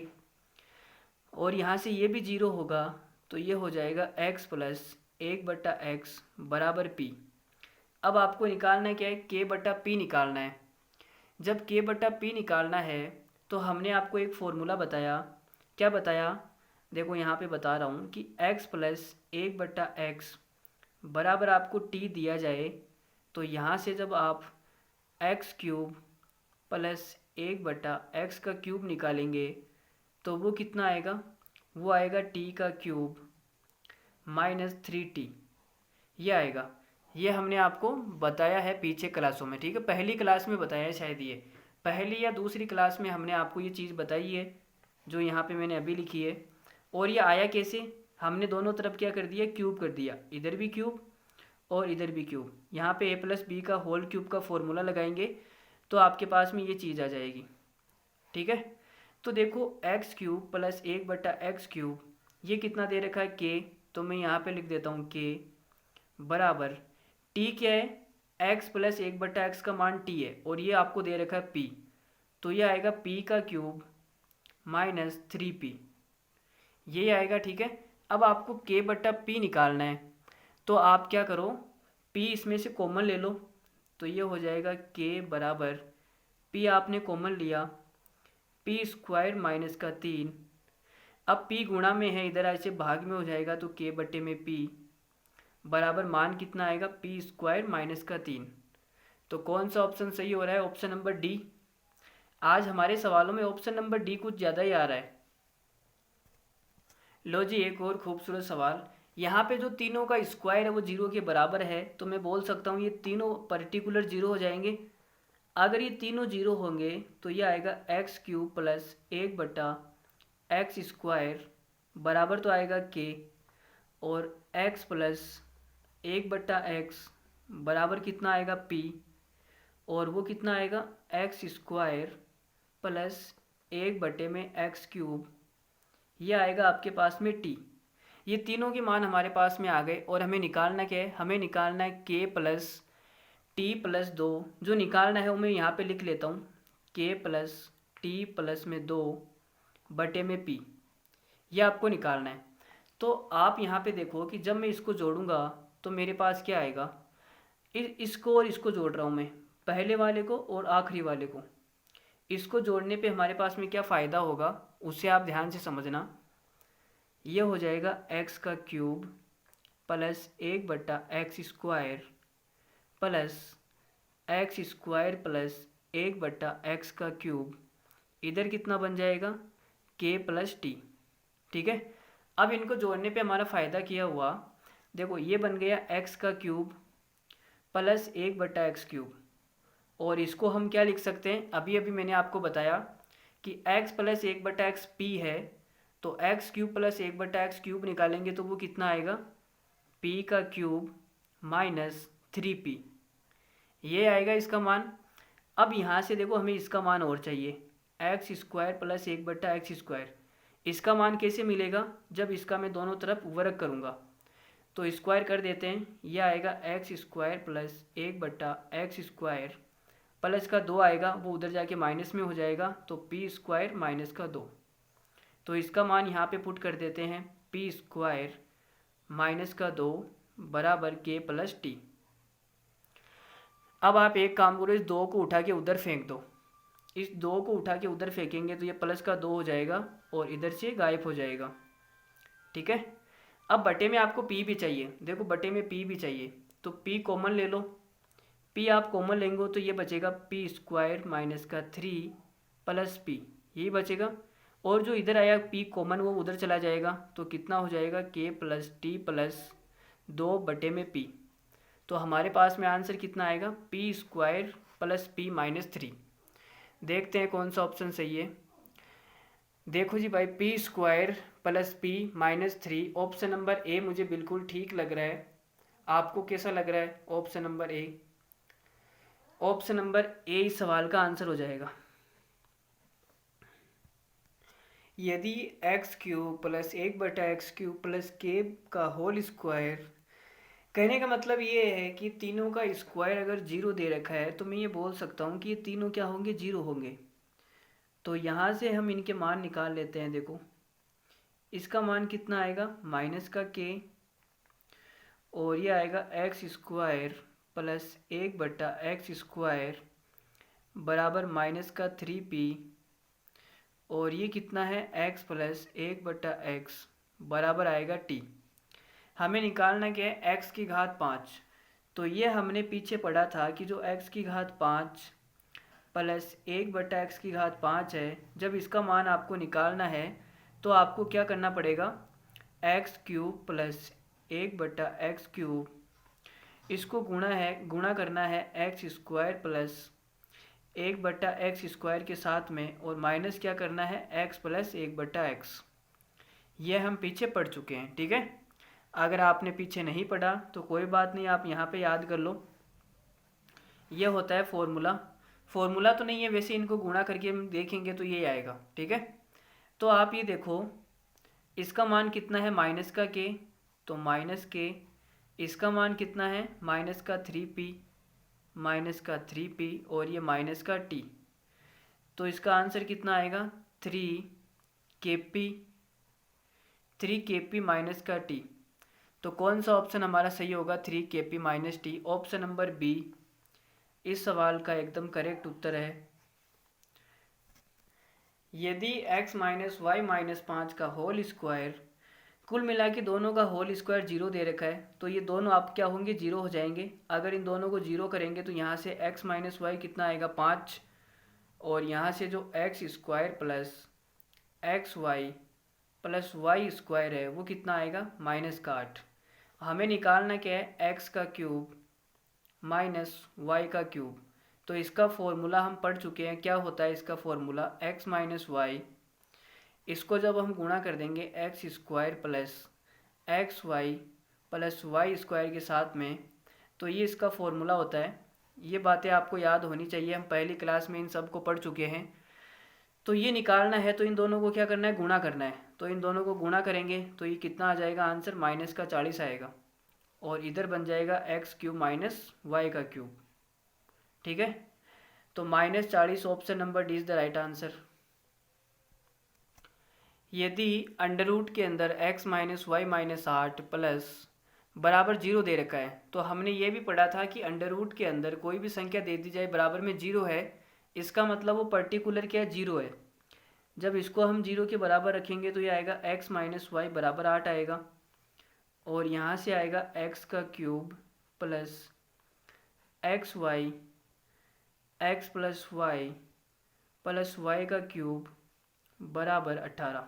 S1: और यहाँ से ये भी 0 होगा, तो ये हो जाएगा x प्लस 1/x बराबर p। अब आपको निकालना क्या है k/p निकालना है। जब k/p निकालना है तो हमने आपको एक फॉर्मूला बताया, क्या बताया, देखो यहाँ पे बता रहा हूँ कि x प्लस 1/x बराबर आपको t दिया जाए, तो यहाँ से जब आप x³ प्लस 1/x³ निकालेंगे तो वो कितना आएगा, वो आएगा t³ माइनस 3t, ये आएगा। ये हमने आपको बताया है पीछे क्लासों में, ठीक है, पहली क्लास में बताया है शायद, ये पहली या दूसरी क्लास में हमने आपको ये चीज़ बताई है जो यहाँ पे मैंने अभी लिखी है। और ये आया कैसे, हमने दोनों तरफ क्या कर दिया क्यूब कर दिया, इधर भी क्यूब और इधर भी क्यूब। यहाँ पे a + b का होल क्यूब का फॉर्मूला लगाएंगे तो आपके पास में ये चीज़ आ जाएगी, ठीक है। तो देखो x³ प्लस 1/x³ ये कितना दे रखा है k, तो मैं यहाँ पे लिख देता हूँ k बराबर t क्या है, x प्लस 1/x का मान t है, और ये आपको दे रखा है p, तो ये आएगा p का क्यूब माइनस 3p, ये आएगा। ठीक है, अब आपको k बट्टा p निकालना है, तो आप क्या करो, p इसमें से कॉमन ले लो, तो ये हो जाएगा k बराबर p आपने कॉमन लिया, p स्क्वायर माइनस का 3। अब p गुणा में है, इधर ऐसे भाग में हो जाएगा, तो k बट्टे में p बराबर मान कितना आएगा, p स्क्वायर माइनस का 3। तो कौन सा ऑप्शन सही हो रहा है, ऑप्शन नंबर डी। आज हमारे सवालों में ऑप्शन नंबर डी कुछ ज़्यादा ही आ रहा है। लो जी, एक और खूबसूरत सवाल। यहाँ पे जो तीनों का स्क्वायर है वो जीरो के बराबर है, तो मैं बोल सकता हूँ ये तीनों पर्टिकुलर जीरो हो जाएंगे। अगर ये तीनों जीरो होंगे तो ये आएगा एक्स क्यूब प्लस 1/x² बराबर तो आएगा k, और x प्लस 1/x बराबर कितना आएगा p, और वो कितना आएगा x² प्लस 1/x³, ये आएगा आपके पास में t। ये तीनों के मान हमारे पास में आ गए, और हमें निकालना क्या है, हमें निकालना है k प्लस t प्लस 2। जो निकालना है वो मैं यहाँ पे लिख लेता हूँ, k प्लस t प्लस में 2 बटे में p, ये आपको निकालना है। तो आप यहाँ पे देखो कि जब मैं इसको जोड़ूंगा तो मेरे पास क्या आएगा, इसको और इसको जोड़ रहा हूँ मैं, पहले वाले को और आखिरी वाले को। इसको जोड़ने पे हमारे पास में क्या फ़ायदा होगा, उसे आप ध्यान से समझना। ये हो जाएगा x³ plus 1/x² plus x² plus 1/x³, इधर कितना बन जाएगा k प्लस t। ठीक है, अब इनको जोड़ने पे हमारा फ़ायदा क्या हुआ, देखो ये बन गया x³ प्लस 1/x³, और इसको हम क्या लिख सकते हैं, अभी अभी मैंने आपको बताया कि x प्लस 1/x p है, तो x³ प्लस 1/x³ निकालेंगे तो वो कितना आएगा, p³ माइनस 3p, ये आएगा इसका मान। अब यहाँ से देखो हमें इसका मान और चाहिए, x² प्लस 1/x²। इसका मान कैसे मिलेगा, जब इसका मैं दोनों तरफ वर्ग करूँगा, तो स्क्वायर कर देते हैं, यह आएगा x² प्लस 1/x² प्लस का 2 आएगा, वो उधर जाके माइनस में हो जाएगा, तो p² माइनस का 2। तो इसका मान यहाँ पे पुट कर देते हैं, p² माइनस का 2 बराबर k प्लस t। अब आप एक काम करो, इस 2 को उठा के उधर फेंक दो, इस 2 को उठा के उधर फेंकेंगे तो ये प्लस का 2 हो जाएगा और इधर से गायब हो जाएगा। ठीक है, अब बटे में आपको p भी चाहिए, देखो बटे में p भी चाहिए, तो p कॉमन ले लो, p आप कॉमन लेंगे तो ये बचेगा p² माइनस का 3 प्लस p, यही बचेगा, और जो इधर आया p कॉमन वो उधर चला जाएगा, तो कितना हो जाएगा k प्लस t प्लस 2 बटे में p। तो हमारे पास में आंसर कितना आएगा, p² प्लस p माइनस 3। देखते हैं कौन सा ऑप्शन सही है। देखो जी भाई, p² plus p minus 3, option number ए मुझे बिल्कुल ठीक लग रहा है। आपको कैसा लग रहा है ऑप्शन नंबर ए? ऑप्शन नंबर ए इस सवाल का आंसर हो जाएगा। यदि x³ plus 1/x³ plus k का होल स्क्वायर, कहने का मतलब ये है कि तीनों का स्क्वायर अगर जीरो दे रखा है तो मैं ये बोल सकता हूँ कि ये तीनों क्या होंगे, जीरो होंगे। तो यहाँ से हम इनके मान निकाल लेते हैं। देखो इसका मान कितना आएगा, माइनस का k, और ये आएगा x² प्लस 1/x² बराबर माइनस का 3p, और ये कितना है x प्लस 1/x बराबर आएगा t। हमें निकालना क्या है, x की घात 5। तो ये हमने पीछे पढ़ा था कि जो x की घात 5 प्लस 1/x की घात 5 है, जब इसका मान आपको निकालना है तो आपको क्या करना पड़ेगा, x³ प्लस 1/x³, इसको गुणा करना है x² प्लस 1/x² के साथ में, और माइनस क्या करना है, x प्लस 1/x। ये हम पीछे पढ़ चुके हैं। ठीक है, अगर आपने पीछे नहीं पढ़ा तो कोई बात नहीं, आप यहाँ पे याद कर लो। ये होता है फॉर्मूला तो नहीं है वैसे, इनको गुणा करके हम देखेंगे तो ये आएगा। ठीक है, तो आप ये देखो इसका मान कितना है, माइनस का k, तो माइनस k, इसका मान कितना है, माइनस का 3p, और ये माइनस का t। तो इसका आंसर कितना आएगा, 3 के पी, 3 के पी माइनस का टी। तो कौन सा ऑप्शन हमारा सही होगा? 3 के p minus t. Option number b इस सवाल का एकदम करेक्ट उत्तर है। यदि x माइनस वाई माइनस 5 का होल स्क्वायर, कुल मिला के दोनों का होल स्क्वायर 0 दे रखा है, तो ये दोनों आप क्या होंगे? 0 हो जाएंगे। अगर इन दोनों को 0 करेंगे तो यहाँ से x माइनस वाई कितना आएगा? 5, और यहाँ से जो x square plus x y plus y square है वो कितना आएगा? माइनस का 8। हमें निकालना क्या है? एक्स का क्यूब माइनस वाई का क्यूब। तो इसका फॉर्मूला हम पढ़ चुके हैं। क्या होता है इसका फॉर्मूला? एक्स माइनस वाई, इसको जब हम गुणा कर देंगे x square plus x y plus y square के साथ में, तो ये इसका फॉर्मूला होता है। ये बातें आपको याद होनी चाहिए, हम पहली क्लास में इन सब को पढ़ चुके हैं। तो ये निकालना है तो इन दोनों को क्या करना है? गुणा करना है। तो इन दोनों को गुणा करेंगे तो ये कितना आ जाएगा? आंसर माइनस का 40 आएगा, और इधर बन जाएगा एक्स क्यूब माइनस वाई का क्यूब। ठीक है, तो -40 option number d is the right answer. यदि अंडर रूट के अंदर x minus y minus 8 plus बराबर 0 दे रखा है, तो हमने ये भी पढ़ा था कि अंडर रूट के अंदर कोई भी संख्या दे दी जाए बराबर में 0 है, इसका मतलब वो पर्टिकुलर क्या है? 0 है। जब इसको हम 0 के बराबर रखेंगे तो ये आएगा x माइनस वाई बराबर 8 आएगा, और यहाँ से आएगा x का cube plus x y x plus y का क्यूब बराबर 18।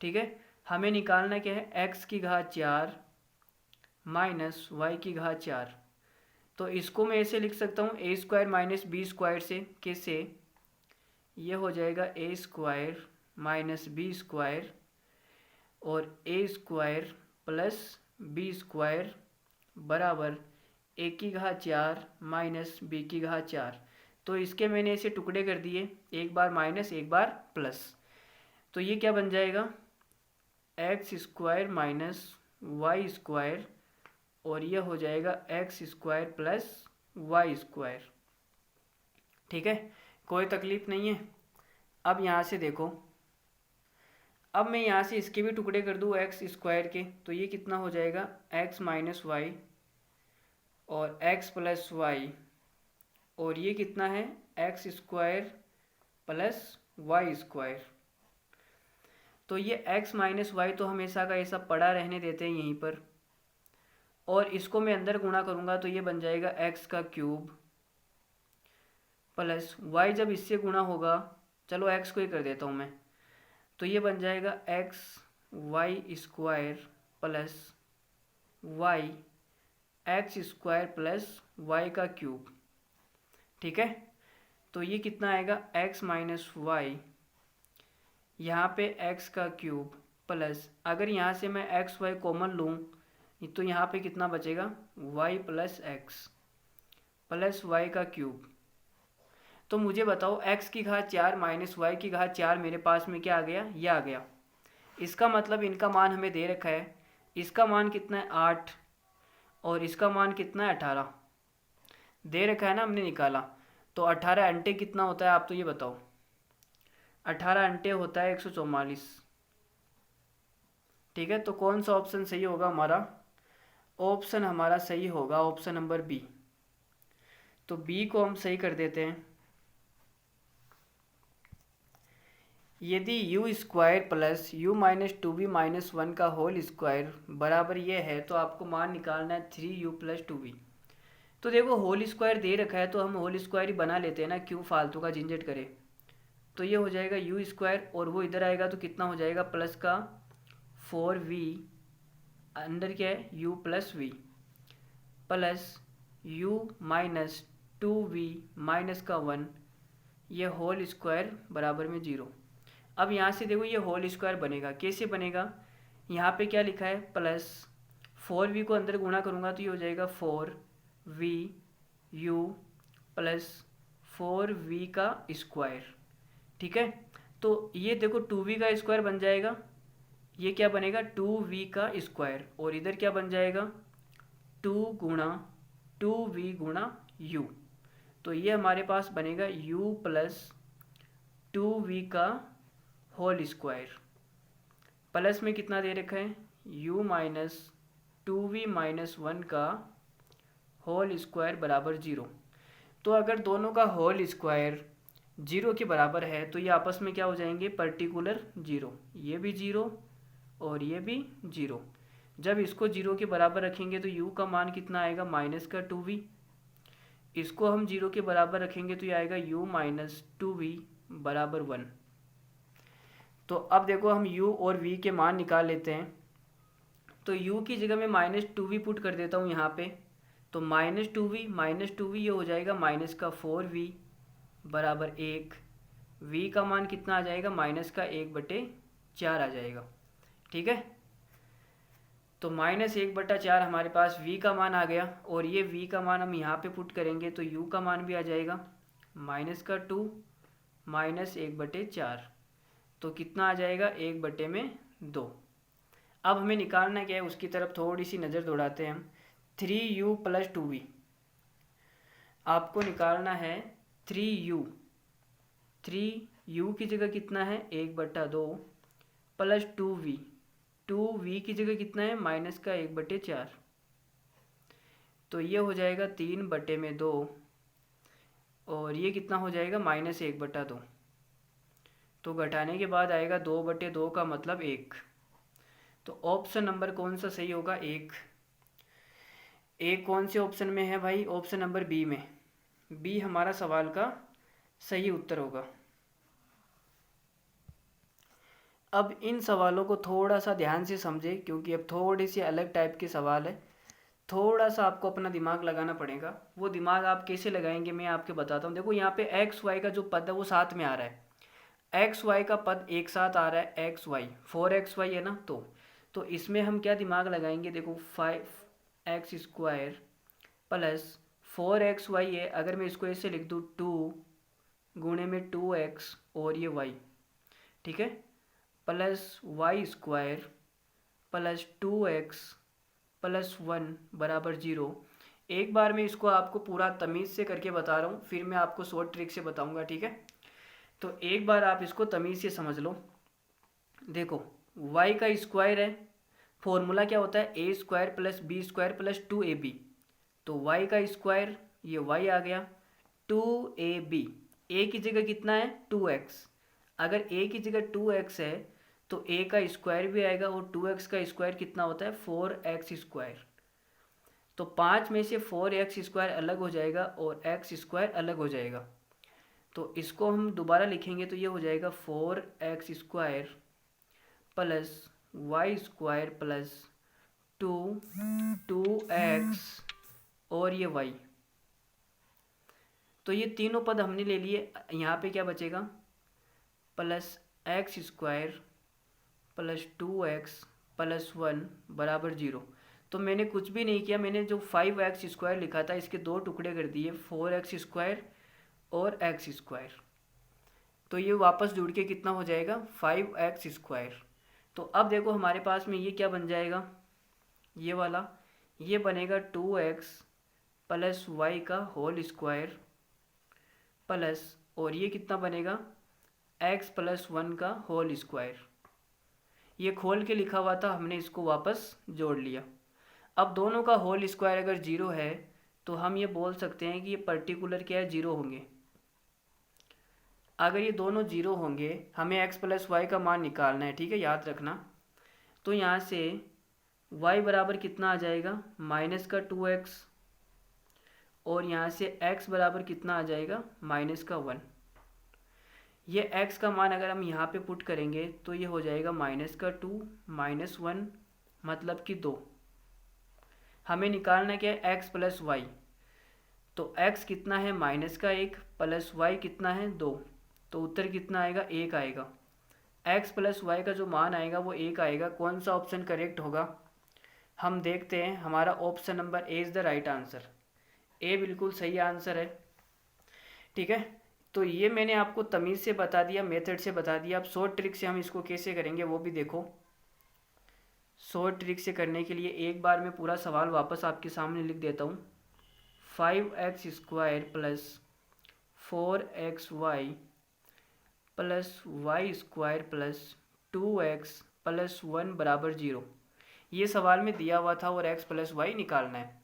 S1: ठीक है, हमें निकालना क्या है? x की घात 4 माइनस वाई की घात 4। तो इसको मैं ऐसे लिख सकता हूँ ए स्क्वायर माइनस बी स्क्वायर से। कैसे? ये हो जाएगा ए स्क्वायर माइनस बी स्क्वायर, और ए स्क्वायर प्लस बी स्क्वायर बराबर ए की घात 4 माइनस बी की घात 4। तो इसके मैंने ऐसे टुकड़े कर दिए, एक बार माइनस एक बार प्लस। तो ये क्या बन जाएगा? X square minus y square, और ये हो जाएगा x square plus y square. ठीक है, कोई तकलीफ नहीं है। अब यहाँ से देखो, अब मैं यहाँ से इसके भी टुकड़े कर दूँ एक्स स्क्वायर के, तो ये कितना हो जाएगा? एक्स माइनस वाई और एक्स प्लस वाई, और ये कितना है? X square plus y square. तो ये x माइनस वाई तो हमेशा का ऐसा पड़ा रहने देते हैं यहीं पर, और इसको मैं अंदर गुणा करूँगा तो ये बन जाएगा x का क्यूब प्लस y, जब इससे गुणा होगा, चलो x को ही कर देता हूँ मैं, तो ये बन जाएगा x y square plus y x square plus y का क्यूब। ठीक है, तो ये कितना आएगा? x माइनस वाई, यहाँ पे x का क्यूब प्लस, अगर यहाँ से मैं एक्स वाई कॉमन लूँ तो यहाँ पे कितना बचेगा? y plus x plus y का क्यूब। तो मुझे बताओ x की घात 4 माइनस वाई की घात 4 मेरे पास में क्या आ गया? ये आ गया। इसका मतलब इनका मान हमें दे रखा है। इसका मान कितना है? 8, और इसका मान कितना है? 18 दे रखा है ना, हमने निकाला। तो 18 अंटे कितना होता है आप तो ये बताओ? 18 अंटे होता है 144। ठीक है, तो कौन सा ऑप्शन सही होगा हमारा? ऑप्शन हमारा सही होगा ऑप्शन नंबर बी। तो बी को हम सही कर देते हैं। यदि you square plus you minus 2b minus 1 का होल स्क्वायर बराबर ये है, तो आपको मान निकालना है 3u प्लस 2b। तो देखो होल स्क्वायर दे रखा है तो हम होल स्क्वायर ही बना लेते हैं ना, क्यों फालतू का झंझट करें। तो ये हो जाएगा यू स्क्वायर, और वो इधर आएगा तो कितना हो जाएगा? प्लस का 4v, अंदर क्या है? u plus v plus u minus 2v minus का 1, ये होल स्क्वायर बराबर में 0। अब यहाँ से देखो ये होल स्क्वायर बनेगा। कैसे बनेगा? यहाँ पे क्या लिखा है? प्लस 4v को अंदर गुणा करूँगा तो ये हो जाएगा 4vu प्लस 4v का स्क्वायर। ठीक है, तो ये देखो 2v का स्क्वायर बन जाएगा, ये क्या बनेगा? 2v का स्क्वायर, और इधर क्या बन जाएगा? 2 गुणा 2v गुणा u। तो ये हमारे पास बनेगा u प्लस 2v का होल स्क्वायर प्लस में कितना दे रखा है u माइनस 2v माइनस 1 का होल स्क्वायर बराबर 0। तो अगर दोनों का होल स्क्वायर 0 के बराबर है तो ये आपस में क्या हो जाएंगे, पर्टिकुलर 0। ये भी 0 और ये भी 0। जब इसको 0 के बराबर रखेंगे तो u का मान कितना आएगा, माइनस का 2v। इसको हम 0 के बराबर रखेंगे तो ये आएगा u माइनस 2v बराबर 1। तो अब देखो हम u और v के मान निकाल लेते हैं। तो u की जगह मैं माइनस 2v पुट कर देता हूँ यहाँ पे। तो माइनस 2v ये हो जाएगा माइनस का 4v बराबर 1। v का मान कितना आ जाएगा, माइनस का 1/4 आ जाएगा। ठीक है, तो माइनस 1/4 हमारे पास v का मान आ गया। और ये v का मान हम यहाँ पे पुट करेंगे तो u का मान भी आ जाएगा माइनस का 2 माइनस 1/4। तो कितना आ जाएगा, 1/2। अब हमें निकालना क्या है, उसकी तरफ थोड़ी सी नज़र दौड़ाते हैं हम। 3u प्लस 2v आपको निकालना है। 3u की जगह कितना है, 1/2 प्लस 2v की जगह कितना है, माइनस का 1/4। तो ये हो जाएगा 3/2 और ये कितना हो जाएगा, माइनस 1/2। तो घटाने के बाद आएगा 2/2 का मतलब 1। तो ऑप्शन नंबर कौन सा सही होगा, 1। कौन से ऑप्शन में है भाई, ऑप्शन नंबर बी में। बी हमारा सवाल का सही उत्तर होगा। अब इन सवालों को थोड़ा सा ध्यान से समझे क्योंकि अब थोड़ी सी अलग टाइप के सवाल है। थोड़ा सा आपको अपना दिमाग लगाना पड़ेगा। वो दिमाग आप कैसे लगाएंगे मैं आपको बताता हूँ। देखो यहाँ पे एक्स वाई का जो पद है वो साथ में आ रहा है। एक्स वाई का पद एक साथ आ रहा है, एक्स वाई 4xy है ना। तो इसमें हम क्या दिमाग लगाएंगे, देखो 5x² प्लस 4xy है। अगर मैं इसको ऐसे लिख दूँ 2 गुणे में 2x और ये y, ठीक है, plus y² plus 2x plus 1 बराबर 0। एक बार मैं इसको आपको पूरा तमीज़ से करके बता रहा हूँ, फिर मैं आपको शॉर्ट ट्रिक से बताऊँगा। ठीक है, तो एक बार आप इसको तमीज़ से समझ लो। देखो y का स्क्वायर है, फॉर्मूला क्या होता है, a² plus b² plus 2ab। तो y का स्क्वायर ये y आ गया, 2ab। a की जगह कितना है, 2x। अगर a की जगह 2x है तो a का स्क्वायर भी आएगा और 2x का स्क्वायर कितना होता है, 4x²। तो 5 में से 4x² अलग हो जाएगा और x² अलग हो जाएगा। तो इसको हम दोबारा लिखेंगे तो ये हो जाएगा 4x² plus y² plus 2x और ये y। तो ये तीनों पद हमने ले लिए। यहाँ पे क्या बचेगा, plus x² plus 2x plus 1 बराबर 0। तो मैंने कुछ भी नहीं किया, मैंने जो 5x² लिखा था इसके 2 टुकड़े कर दिए, 4x² और x²। तो ये वापस जुड़ के कितना हो जाएगा, 5x²। तो अब देखो हमारे पास में ये क्या बन जाएगा, ये वाला, ये बनेगा 2x प्लस y का होल स्क्वायर प्लस, और ये कितना बनेगा, x प्लस 1 का होल स्क्वायर। ये खोल के लिखा हुआ था, हमने इसको वापस जोड़ लिया। अब दोनों का होल स्क्वायर अगर 0 है तो हम ये बोल सकते हैं कि ये पर्टिकुलर क्या है, 0 होंगे। अगर ये दोनों 0 होंगे, हमें x प्लस वाई का मान निकालना है, ठीक है, याद रखना। तो यहाँ से y बराबर कितना आ जाएगा, माइनस का 2x, और यहाँ से x बराबर कितना आ जाएगा, माइनस का 1। ये x का मान अगर हम यहाँ पे पुट करेंगे तो ये हो जाएगा माइनस का 2 माइनस 1 मतलब कि 2। हमें निकालना क्या है, x प्लस वाई। तो x कितना है, माइनस का 1 प्लस y कितना है, 2। तो उत्तर कितना आएगा, 1 आएगा। x प्लस वाई का जो मान आएगा वो 1 आएगा। कौन सा ऑप्शन करेक्ट होगा, हम देखते हैं। हमारा option number a is the right answer. A बिल्कुल सही आंसर है। ठीक है, तो ये मैंने आपको तमीज़ से बता दिया, मेथड से बता दिया। अब शॉर्ट ट्रिक से हम इसको कैसे करेंगे वो भी देखो। शॉर्ट ट्रिक से करने के लिए एक बार मैं पूरा सवाल वापस आपके सामने लिख देता हूँ। 5x² plus 4xy plus y square plus 2x plus 1 बराबर 0। ये सवाल में दिया हुआ था और x प्लस वाई निकालना है।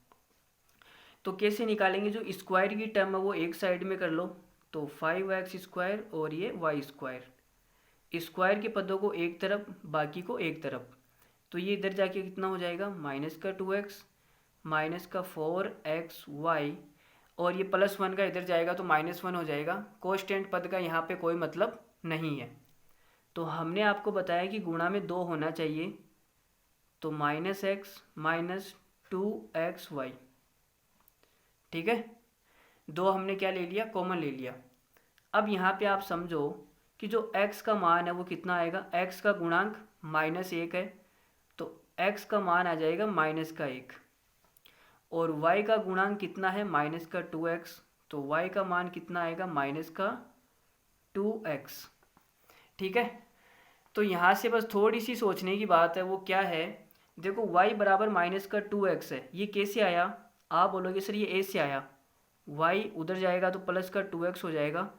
S1: तो कैसे निकालेंगे, जो स्क्वायर की टर्म है वो एक साइड में कर लो, तो 5x स्क्वायर और ये वाई स्क्वायर, स्क्वायर के पदों को एक तरफ बाकी को एक तरफ, तो ये इधर जाके कितना हो जाएगा, माइनस का 2x माइनस का 4xy और ये प्लस 1 का इधर जाएगा तो -1 हो जाएगा। कोस्टेंट पद का यहाँ पे कोई मतलब नहीं है। तो हमने आपको बताया कि गुणा में 2 होना चाहिए, तो -x माइनस 2xy, ठीक है। 2 हमने क्या ले लिया, कॉमन ले लिया। अब यहाँ पे आप समझो कि जो x का मान है वो कितना आएगा, x का गुणांक -1 है, तो x का मान आ जाएगा -1, और y का गुणांक कितना है, -2x, तो y का मान कितना आएगा, -2x, ठीक है। तो यहाँ से बस थोड़ी सी सोचने की बात है, वो क्या है, देखो y बराबर -2x है, ये कैसे आया, आप बोलोगे सर ये a से आया, y उधर जाएगा तो प्लस का 2x हो जाएगा।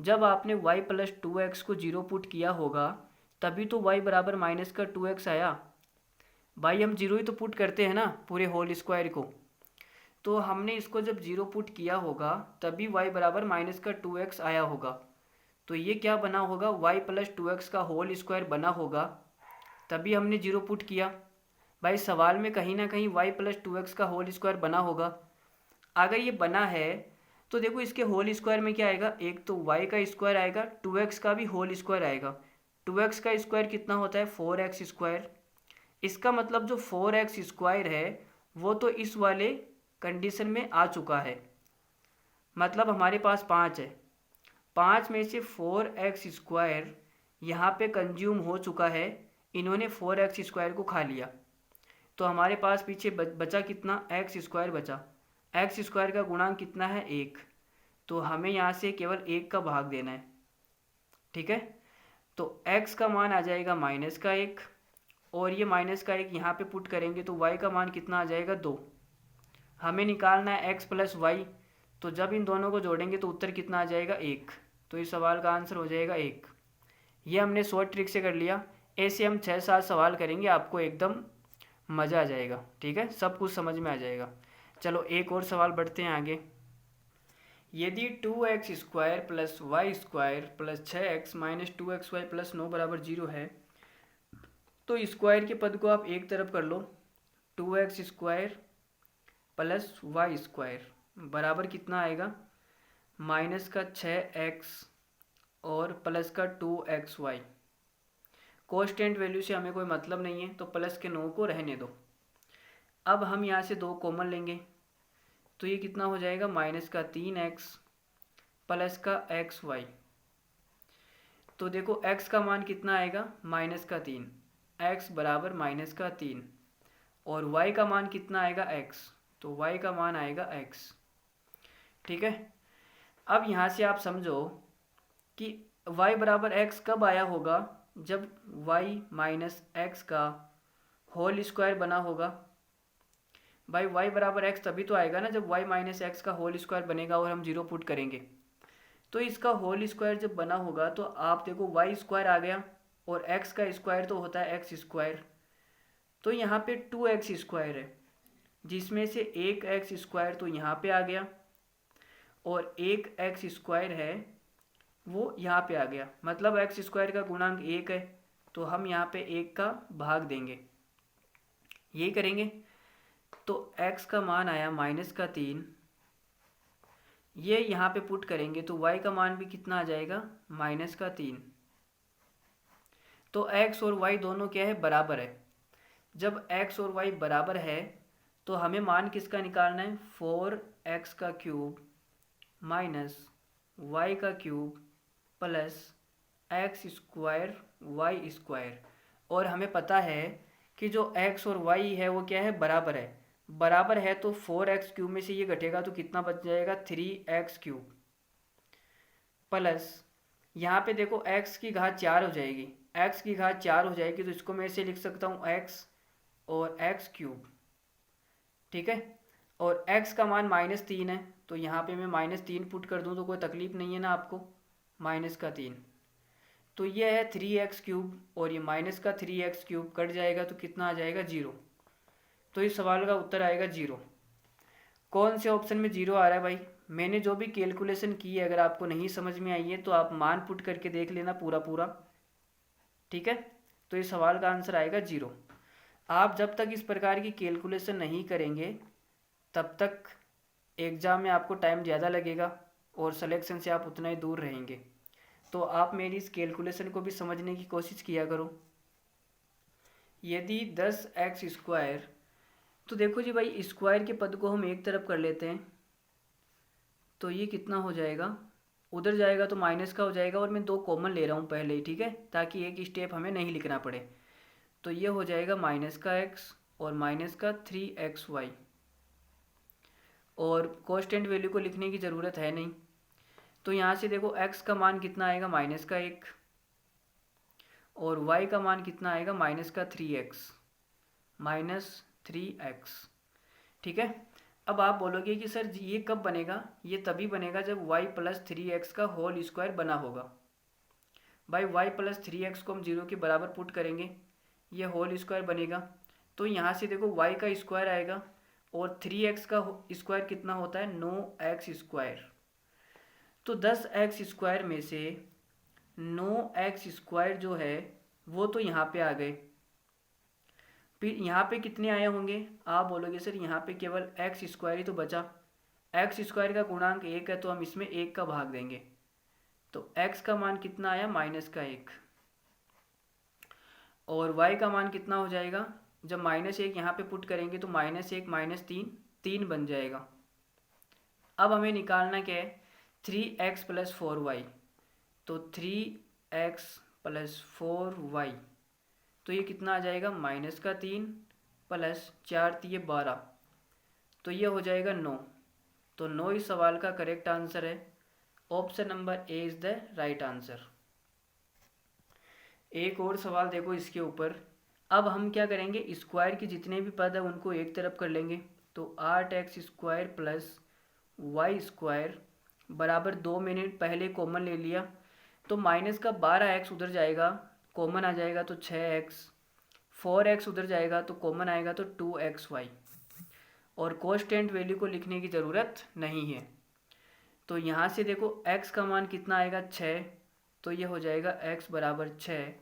S1: जब आपने y प्लस 2x को 0 पुट किया होगा तभी तो y बराबर -2x आया। भाई हम 0 ही तो पुट करते हैं ना पूरे होल स्क्वायर को, तो हमने इसको जब 0 पुट किया होगा तभी y बराबर -2x आया होगा। तो ये क्या बना होगा, y प्लस 2x का होल स्क्वायर बना होगा, तभी हमने 0 पुट किया। भाई सवाल में कहीं ना कहीं y प्लस 2x का होल स्क्वायर बना होगा। अगर ये बना है तो देखो इसके होल स्क्वायर में क्या आएगा, एक तो y का स्क्वायर आएगा, 2x का भी होल स्क्वायर आएगा। 2x का स्क्वायर कितना होता है, 4x स्क्वायर। इसका मतलब जो 4x स्क्वायर है वो तो इस वाले कंडीशन में आ चुका है, मतलब हमारे पास 5 है, 5 में से 4x स्क्वायर यहाँ पे कंज्यूम हो चुका है, इन्होंने 4x स्क्वायर को खा लिया, तो हमारे पास पीछे बचा कितना, x स्क्वायर बचा। x स्क्वायर का गुणांक कितना है, 1, तो हमें यहाँ से केवल 1 का भाग देना है, ठीक है। तो x का मान आ जाएगा -1 और ये -1 यहाँ पे पुट करेंगे तो y का मान कितना आ जाएगा, 2। हमें निकालना है x प्लस वाई, तो जब इन दोनों को जोड़ेंगे तो उत्तर कितना आ जाएगा, 1। तो इस सवाल का आंसर हो जाएगा 1। ये हमने शॉर्ट ट्रिक से कर लिया। ऐसे हम 6-7 सवाल करेंगे, आपको एकदम मज़ा आ जाएगा, ठीक है, सब कुछ समझ में आ जाएगा। चलो एक और सवाल बढ़ते हैं आगे। यदि 2x square plus y square plus 6x minus 2xy plus 9 बराबर 0 है, तो स्क्वायर के पद को आप एक तरफ कर लो, 2x square plus y square बराबर कितना आएगा, -6x और प्लस का 2xy। कांस्टेंट वैल्यू से हमें कोई मतलब नहीं है तो प्लस के 9 को रहने दो। अब हम यहाँ से 2 कॉमन लेंगे तो ये कितना हो जाएगा, -3x प्लस का xy। तो देखो x का मान कितना आएगा, -3, x बराबर -3, और y का मान कितना आएगा, x, तो y का मान आएगा x, ठीक है। अब यहाँ से आप समझो कि y बराबर x कब आया होगा, जब y माइनस x का होल स्क्वायर बना होगा। भाई y बराबर x तभी तो आएगा ना जब y माइनस एक्स का होल स्क्वायर बनेगा और हम 0 पुट करेंगे। तो इसका होल स्क्वायर जब बना होगा तो आप देखो y स्क्वायर आ गया और x का स्क्वायर तो होता है x स्क्वायर, तो यहाँ पे 2x स्क्वायर है, जिसमें से एक x स्क्वायर तो यहाँ पे आ गया और एक x स्क्वायर है वो यहाँ पे आ गया, मतलब x स्क्वायर का गुणांक 1 है, तो हम यहाँ पे 1 का भाग देंगे, यही करेंगे। तो x का मान आया -3, ये यहाँ पे पुट करेंगे तो y का मान भी कितना आ जाएगा, -3। तो x और y दोनों क्या है, बराबर है। जब x और y बराबर है तो हमें मान किसका निकालना है, 4x का क्यूब माइनस y का cube plus x square y square. और हमें पता है कि जो x और y है वो क्या है, बराबर है। बराबर है तो 4x क्यूब में से ये घटेगा तो कितना बच जाएगा, 3x क्यूब प्लस यहाँ पे देखो x की घात 4 हो जाएगी, x की घात 4 हो जाएगी तो इसको मैं ऐसे लिख सकता हूँ x और x क्यूब, ठीक है। और x का मान -3 है तो यहाँ पे मैं -3 पुट कर दूँ तो कोई तकलीफ नहीं है ना आपको, -3। तो ये है 3x³ और ये माइनस का 3x³ कट जाएगा तो कितना आ जाएगा 0। तो इस सवाल का उत्तर आएगा 0। कौन से ऑप्शन में 0 आ रहा है भाई? मैंने जो भी कैलकुलेशन की है, अगर आपको नहीं समझ में आई है तो आप मान पुट करके देख लेना पूरा पूरा, ठीक है। तो इस सवाल का आंसर आएगा 0। आप जब तक इस प्रकार की कैलकुलेशन नहीं करेंगे तब तक एग्ज़ाम में आपको टाइम ज़्यादा लगेगा और सिलेक्शन से आप उतना ही दूर रहेंगे। तो आप मेरी इस कैलकुलेशन को भी समझने की कोशिश किया करो। यदि 10x², तो देखो जी भाई, स्क्वायर के पद को हम एक तरफ कर लेते हैं तो ये कितना हो जाएगा, उधर जाएगा तो माइनस का हो जाएगा, और मैं 2 कॉमन ले रहा हूँ पहले ही, ठीक है, ताकि एक स्टेप हमें नहीं लिखना पड़े। तो ये हो जाएगा माइनस का x और माइनस का 3xy, और कांस्टेंट वैल्यू को लिखने की ज़रूरत है नहीं। तो यहाँ से देखो x का मान कितना आएगा, माइनस का 1, और y का मान कितना आएगा, माइनस का 3x, -3x, ठीक है। अब आप बोलोगे कि सर ये कब बनेगा? ये तभी बनेगा जब y + 3x का होल स्क्वायर बना होगा। भाई y + 3x को हम 0 के बराबर पुट करेंगे, ये होल स्क्वायर बनेगा। तो यहाँ से देखो y का स्क्वायर आएगा और 3x का स्क्वायर कितना होता है, 9x²। तो 10x² में से 9x² जो है वो तो यहाँ पे आ गए। फिर यहाँ पे कितने आए होंगे? आप बोलोगे सर यहाँ पे केवल x² ही तो बचा। x² का गुणांक 1 है तो हम इसमें 1 का भाग देंगे। तो x का मान कितना आया, -1, और y का मान कितना हो जाएगा, जब -1 यहाँ पे पुट करेंगे तो -1 -3 3 बन जाएगा। अब हमें निकालना क्या है, 3x + 4y। तो 3x + 4y, तो ये कितना आ जाएगा, -3 + 4 × 12, तो ये हो जाएगा 9। तो 9 इस सवाल का करेक्ट आंसर है। Option number a is the right answer. एक और सवाल देखो इसके ऊपर। अब हम क्या करेंगे, स्क्वायर के जितने भी पद हैं उनको एक तरफ कर लेंगे। तो 8x² + y² बराबर 2 मैंने पहले कॉमन ले लिया, तो माइनस का 12x उधर जाएगा, कॉमन आ जाएगा तो 6x, 4x उधर जाएगा तो कॉमन आएगा तो 2xy, और कांस्टेंट वैल्यू को लिखने की ज़रूरत नहीं है। तो यहाँ से देखो x का मान कितना आएगा, 6, तो ये हो जाएगा x = 6।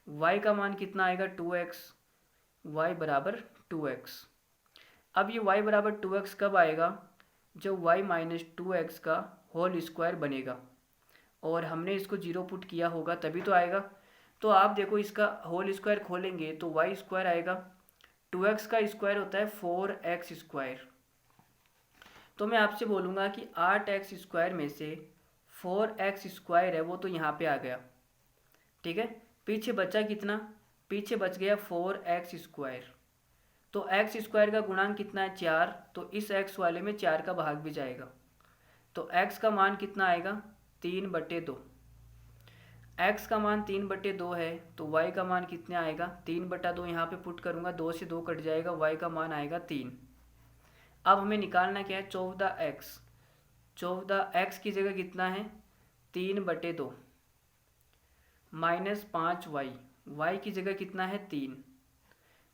S1: y का मान कितना आएगा, 2x, y = 2x। अब ये y = 2x कब आएगा, जब y - 2x का होल स्क्वायर बनेगा, और हमने इसको 0 पुट किया होगा तभी तो आएगा। तो आप देखो इसका होल स्क्वायर खोलेंगे तो y² आएगा, 2x का स्क्वायर होता है 4x²। तो मैं आपसे बोलूँगा कि 8x² में से 4x² है वो तो यहाँ पे आ गया, ठीक है। पीछे बचा कितना, पीछे बच गया 4x²। तो x² का गुणांक कितना है, 4, तो इस x वाले में 4 का भाग भी जाएगा। तो x का मान कितना आएगा, 3/2। x का मान 3/2 है तो y का मान कितने आएगा, 3/2 यहाँ पे पुट करूँगा, 2 से 2 कट जाएगा, y का मान आएगा 3। अब हमें निकालना क्या है, 14x। 14x की जगह कितना है, 3/2 -5y, y की जगह कितना है 3,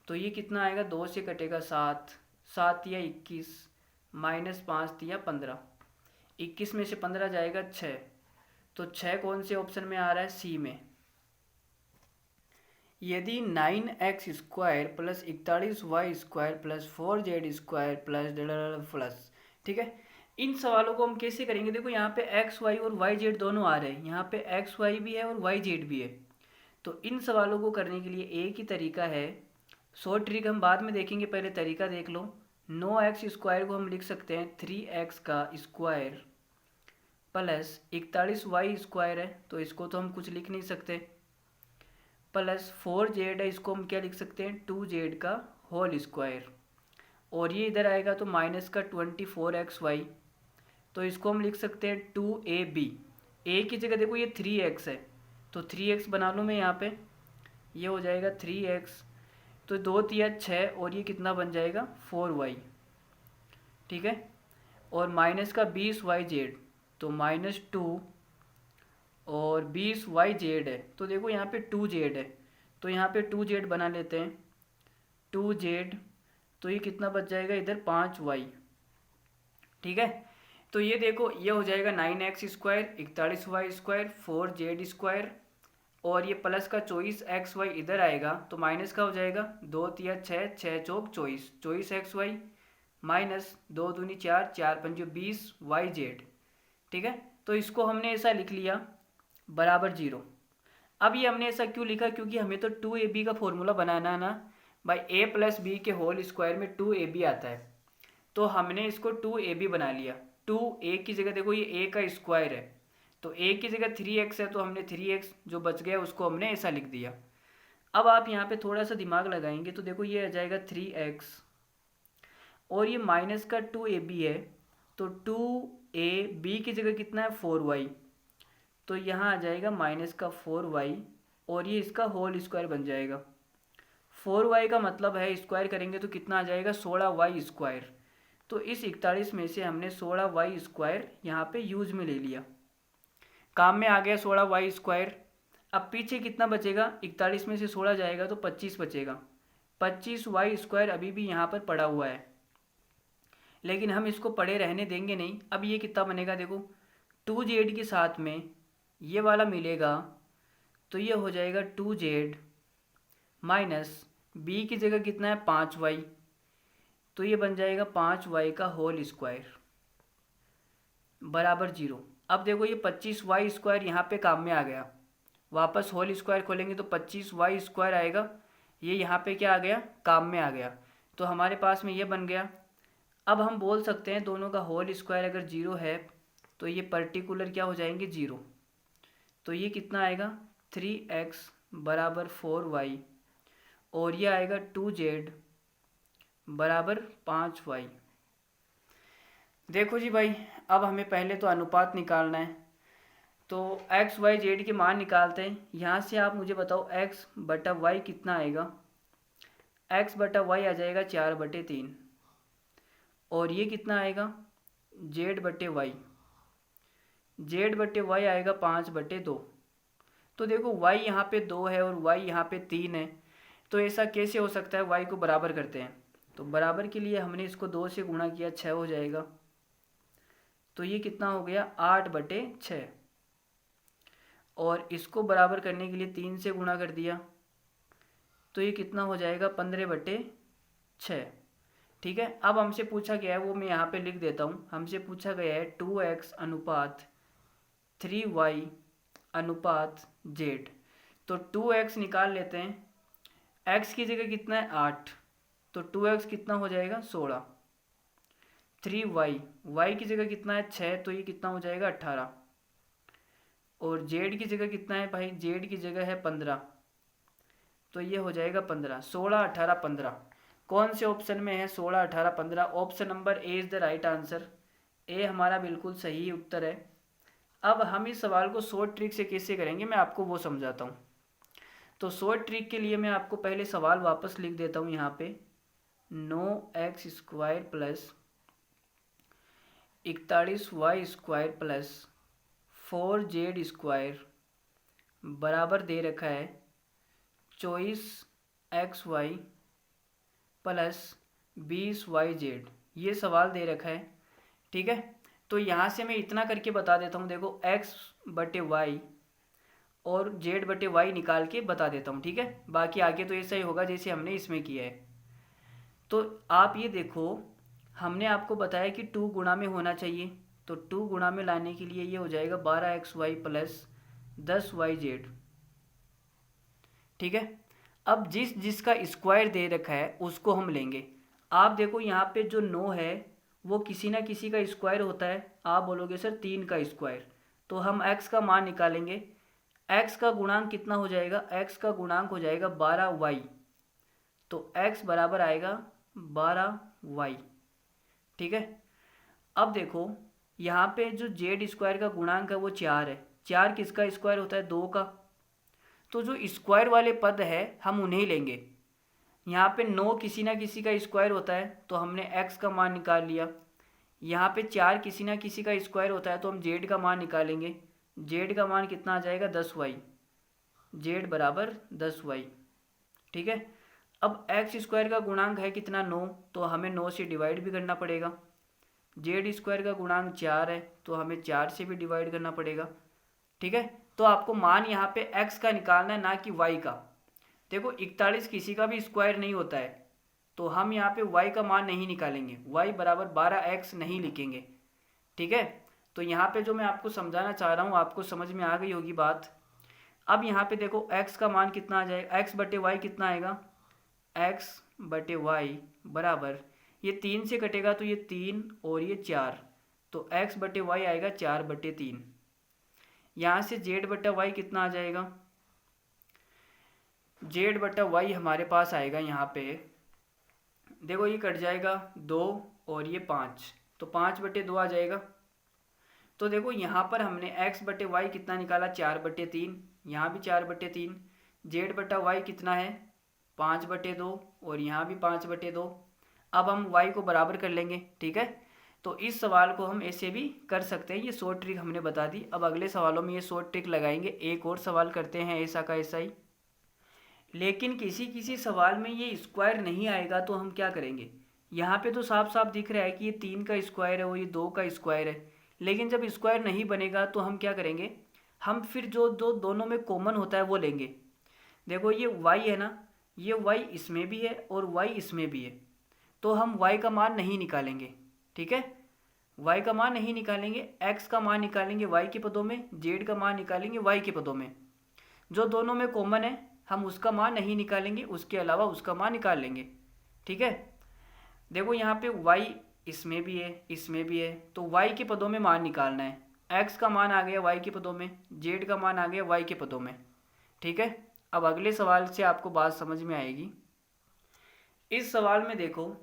S1: तो ये कितना आएगा, 2 से कटेगा 7, 7 × 21, -5 × 15, 21 में से 15 जाएगा 6, तो 6 कौन से ऑप्शन में आ रहा है, सी में। यदि 9x² + 41y² + 4z² + ठीक है, इन सवालों को हम कैसे करेंगे? देखो यहाँ पे x, y और y, z दोनों आ रहे हैं, यहाँ पे x, y भी है और y, z भी है। तो इन सवालों को करने के लिए एक ही तरीका है, शॉर्ट ट्रिक हम बाद में देखेंगे, पहले तरीका देख लो। 9x² को हम लिख सकते हैं 3x² + 41y² है तो इसको तो हम कुछ लिख नहीं सकते, प्लस 4z है, इसको हम क्या लिख सकते हैं, 2z का होल स्क्वायर, और ये इधर आएगा तो -24xy, तो इसको हम लिख सकते हैं 2ab। a की जगह देखो ये 3x है तो 3x बना लूँ मैं यहाँ पे, ये हो जाएगा 3x, तो 2 × 6 और ये कितना बन जाएगा 4y, ठीक है, और माइनस का 20yz, तो -2 और 20 वाई जेड है। तो देखो यहाँ पे 2 जेड है, तो यहाँ पे 2 जेड बना लेते हैं, 2 जेड। तो ये कितना बच जाएगा इधर 5 वाई। ठीक है, तो ये देखो ये हो जाएगा 9x², 41y², 4z², और ये प्लस का 24xy इधर आएगा तो माइनस का हो जाएगा 2 तिया 6, 6 चौक 24, 24xy माइनस 2 दूनी 4, 4 पंजे 20yz। ठीक है, तो इसको हमने ऐसा लिख लिया बराबर 0। अब ये हमने ऐसा क्यों लिखा, क्योंकि हमें तो 2ab का फॉर्मूला बनाना है ना भाई, a प्लस बी के होल स्क्वायर में 2ab आता है, तो हमने इसको 2ab बना लिया। 2a की जगह देखो ये a का स्क्वायर है, तो a की जगह 3x है, तो हमने 3x जो बच गया उसको हमने ऐसा लिख दिया। अब आप यहाँ पे थोड़ा सा दिमाग लगाएंगे तो देखो ये आ जाएगा 3x, और ये माइनस का 2ab है, तो 2ab की जगह कितना है 4y, तो यहाँ आ जाएगा माइनस का 4y, और ये इसका होल स्क्वायर बन जाएगा। 4y का मतलब है स्क्वायर करेंगे तो कितना आ जाएगा 16y²। तो इस 41 में से हमने 16y² यहाँ पे यूज में ले लिया, काम में आ गया 16y²। अब पीछे कितना बचेगा, 41 में से 16 जाएगा तो 25 बचेगा, 25y² अभी भी यहाँ पर पड़ा हुआ है, लेकिन हम इसको पड़े रहने देंगे नहीं। अब ये कितना बनेगा देखो, 2z के साथ में ये वाला मिलेगा, तो ये हो जाएगा 2z माइनस b की जगह कितना है 5y, तो ये बन जाएगा 5y का होल स्क्वायर बराबर 0। अब देखो ये 25y² यहाँ पे काम में आ गया, वापस होल स्क्वायर खोलेंगे तो 25y² आएगा, ये यहाँ पे क्या आ गया काम में आ गया, तो हमारे पास में ये बन गया। अब हम बोल सकते हैं दोनों का होल स्क्वायर अगर 0 है तो ये पर्टिकुलर क्या हो जाएंगे 0, तो ये कितना आएगा 3x बराबर 4y, और ये आएगा 2z बराबर 5y। देखो जी भाई, अब हमें पहले तो अनुपात निकालना है, तो x y z के मान निकालते हैं। यहाँ से आप मुझे बताओ x बटा y कितना आएगा, x बटा y आ जाएगा 4/3, और ये कितना आएगा z बटे y, z बटे y आएगा 5/2। तो देखो y यहाँ पे 2 है और y यहाँ पे 3 है, तो ऐसा कैसे हो सकता है, y को बराबर करते हैं, तो बराबर के लिए हमने इसको 2 से गुणा किया 6 हो जाएगा, तो ये कितना हो गया 8/6, और इसको बराबर करने के लिए 3 से गुणा कर दिया, तो ये कितना हो जाएगा 15/6। ठीक है, अब हमसे पूछा गया है वो मैं यहाँ पे लिख देता हूँ, हमसे पूछा गया है 2x अनुपात 3y अनुपात z, तो 2x निकाल लेते हैं, x की जगह कितना है 8, तो 2x कितना हो जाएगा 16, 3y y की जगह कितना है 6, तो ये कितना हो जाएगा 18, और z की जगह कितना है भाई, z की जगह है 15, तो ये हो जाएगा 15, 16 18 15। कौन से ऑप्शन में है 16 18 15, option number a is the right answer, a हमारा बिल्कुल सही उत्तर है। अब हम इस सवाल को शॉर्ट ट्रिक से कैसे करेंगे मैं आपको वो समझाता हूँ। तो शॉर्ट ट्रिक के लिए मैं आपको पहले सवाल वापस लिख देता हूँ यहाँ पे, 9x² plus 41y² plus 4z² बराबर दे रखा है 24xy प्लस 20yz, ये सवाल दे रखा है। ठीक है, तो यहाँ से मैं इतना करके बता देता हूँ, देखो x बटे y और z बटे y निकाल के बता देता हूँ। ठीक है, बाकी आगे तो ऐसा ही होगा जैसे हमने इसमें किया है। तो आप ये देखो, हमने आपको बताया कि 2 गुणा में होना चाहिए, तो 2 गुणा में लाने के लिए ये हो जाएगा 12xy प्लस 10yz। ठीक है, अब जिसका स्क्वायर दे रखा है उसको हम लेंगे। आप देखो यहाँ पे जो 9 है वो किसी ना किसी का स्क्वायर होता है, आप बोलोगे सर 3 का स्क्वायर, तो हम x का मान निकालेंगे, x का गुणांक कितना हो जाएगा, x का गुणांक हो जाएगा 12y, तो x बराबर आएगा 12y। ठीक है, अब देखो यहाँ पे जो z² का गुणांक है वो 4 है, 4 किसका स्क्वायर होता है 2 का, तो जो स्क्वायर वाले पद है हम उन्हें लेंगे। यहाँ पे 9 किसी ना किसी का स्क्वायर होता है तो हमने x का मान निकाल लिया, यहाँ पे 4 किसी ना किसी का स्क्वायर होता है तो हम z का मान निकालेंगे, जेड का मान कितना आ जाएगा 10y, जेड बराबर 10y। ठीक है। अब एक्स स्क्वायर का गुणांक है कितना 9, तो हमें 9 से डिवाइड भी करना पड़ेगा। जेड स्क्वायर का गुणांक 4 है तो हमें 4 से भी डिवाइड करना पड़ेगा। ठीक है। तो आपको मान यहाँ पे एक्स का निकालना है, ना कि वाई का। देखो 41 किसी का भी स्क्वायर नहीं होता है, तो हम यहाँ पे y का मान नहीं निकालेंगे, y बराबर 12x नहीं लिखेंगे। ठीक है। तो यहाँ पे जो मैं आपको समझाना चाह रहा हूँ आपको समझ में आ गई होगी बात। अब यहाँ पे देखो x का मान कितना आ जाएगा, x बटे वाई कितना आएगा, x बटे वाई बराबर, ये 3 से कटेगा तो ये 3 और ये 4, तो x बटे वाई आएगा 4 बटे 3। यहाँ से जेड बटा वाई कितना आ जाएगा, जेड बटा वाई हमारे पास आएगा यहाँ पे, देखो ये कट जाएगा 2 और ये 5, तो 5 बटे 2 आ जाएगा। तो देखो यहाँ पर हमने x बटे वाई कितना निकाला 4 बटे 3, यहाँ भी 4 बटे 3, जेड बटा वाई कितना है 5 बटे 2 और यहाँ भी 5 बटे 2। अब हम y को बराबर कर लेंगे। ठीक है। तो इस सवाल को हम ऐसे भी कर सकते हैं, ये शॉर्ट ट्रिक हमने बता दी। अब अगले सवालों में ये शॉर्ट ट्रिक लगाएंगे। एक और सवाल करते हैं ऐसा का ऐसा ही, लेकिन किसी किसी सवाल में ये स्क्वायर नहीं आएगा तो हम क्या करेंगे। यहाँ पे तो साफ साफ दिख रहा है कि ये 3 का स्क्वायर है और ये 2 का स्क्वायर है, लेकिन जब स्क्वायर नहीं बनेगा तो हम क्या करेंगे, हम फिर जो दो दोनों में कॉमन होता है वो लेंगे। देखो ये y है ना, ये y इसमें भी है और y इसमें भी है, तो हम y का मान नहीं निकालेंगे। ठीक है। y का मान नहीं निकालेंगे, x का मान निकालेंगे y के पदों में, z का मान निकालेंगे y के पदों में। जो दोनों में कॉमन है हम उसका मान नहीं निकालेंगे, उसके अलावा उसका मान निकाल लेंगे। ठीक है। देखो यहाँ पे y इसमें भी है इसमें भी है, तो y के पदों में मान निकालना है। x का मान आ गया y के पदों में, z का मान आ गया y के पदों में। ठीक है। अब अगले सवाल से आपको बात समझ में आएगी। इस सवाल में देखो,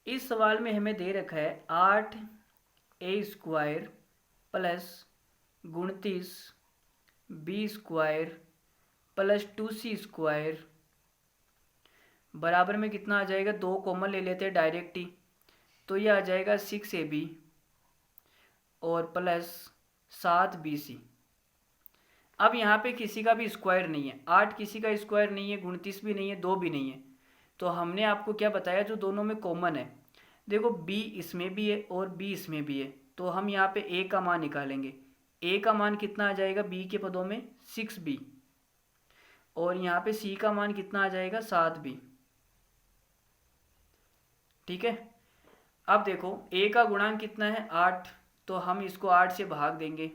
S1: इस सवाल में हमें दे रखा है 8a square plus 29 b square plus 2c square बराबर में कितना आ जाएगा, 2 कॉमन ले लेते हैं डायरेक्ट ही, तो ये आ जाएगा 6ab और प्लस 7bc। अब यहाँ पे किसी का भी स्क्वायर नहीं है, 8 किसी का स्क्वायर नहीं है, 29 भी नहीं है, 2 भी नहीं है, तो हमने आपको क्या बताया जो दोनों में कॉमन है। देखो b इसमें भी है और b इसमें भी है, तो हम यहाँ पे a का मान निकालेंगे। a का मान कितना आ जाएगा b के पदों में 6b, और यहाँ पे c का मान कितना आ जाएगा 7b। ठीक है। अब देखो a का गुणांक कितना है 8, तो हम इसको 8 से भाग देंगे,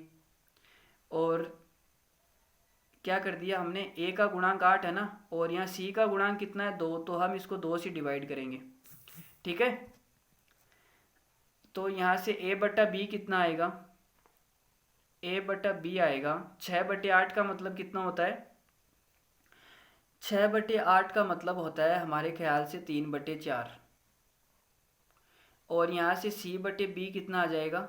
S1: और क्या कर दिया हमने, a का गुणांक 8 है ना, और यहाँ c का गुणांक कितना है 2, तो हम इसको 2 से डिवाइड करेंगे। ठीक है। तो यहाँ से a बटा b कितना आएगा, a बटा b आएगा 6 बटे 8 का मतलब कितना होता है, 6 बटे 8 का मतलब होता है हमारे ख्याल से 3 बटे 4, और यहाँ से c बटे b कितना आ जाएगा,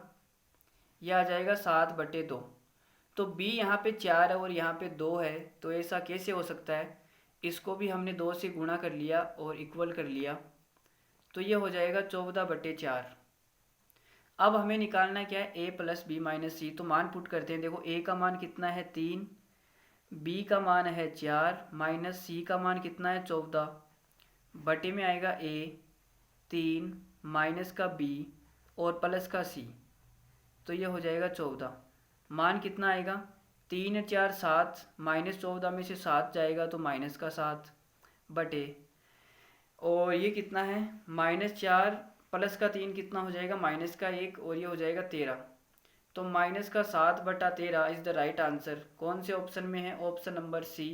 S1: यह आ जाएगा 7 बटे 2। तो b यहाँ पे 4 है और यहाँ पे 2 है, तो ऐसा कैसे हो सकता है, इसको भी हमने 2 से गुणा कर लिया और इक्वल कर लिया, तो ये हो जाएगा 14 बटे 4। अब हमें निकालना क्या है, a प्लस बी माइनस सी, तो मान पुट करते हैं। देखो a का मान कितना है 3, b का मान है 4, माइनस c का मान कितना है 14, बटे में आएगा a 3 माइनस का b और प्लस का c, तो ये हो जाएगा 14। मान कितना आएगा 3 4 7, माइनस 14 में से 7 जाएगा तो माइनस का 7 बटे, और ये कितना है -4 प्लस का 3 कितना हो जाएगा माइनस का 1, और ये हो जाएगा 13। तो माइनस का 7 बटा 13 इज़ द राइट आंसर। कौन से ऑप्शन में है, ऑप्शन नंबर सी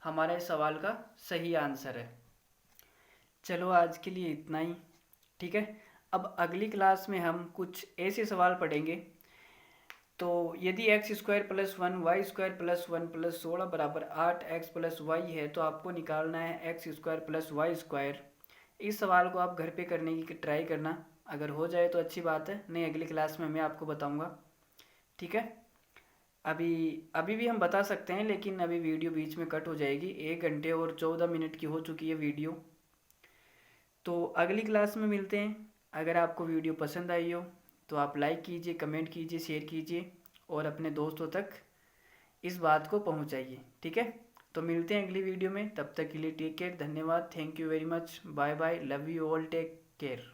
S1: हमारे सवाल का सही आंसर है। चलो आज के लिए इतना ही। ठीक है। अब अगली क्लास में हम कुछ ऐसे सवाल पढ़ेंगे। तो यदि x square plus 1 y square plus 1 plus 16 बराबर 8x प्लस वाई है, तो आपको निकालना है x square plus y square. इस सवाल को आप घर पे करने की ट्राई करना, अगर हो जाए तो अच्छी बात है, नहीं अगली क्लास में मैं आपको बताऊंगा। ठीक है। अभी भी हम बता सकते हैं, लेकिन अभी वीडियो बीच में कट हो जाएगी। 1 घंटे और 14 मिनट की हो चुकी है वीडियो। तो अगली क्लास में मिलते हैं। अगर आपको वीडियो पसंद आई हो तो आप लाइक कीजिए, कमेंट कीजिए, शेयर कीजिए और अपने दोस्तों तक इस बात को पहुंचाइए। ठीक है, तो मिलते हैं अगली वीडियो में, तब तक के लिए टेक केयर, धन्यवाद, thank you very much, bye bye, love you all, take care.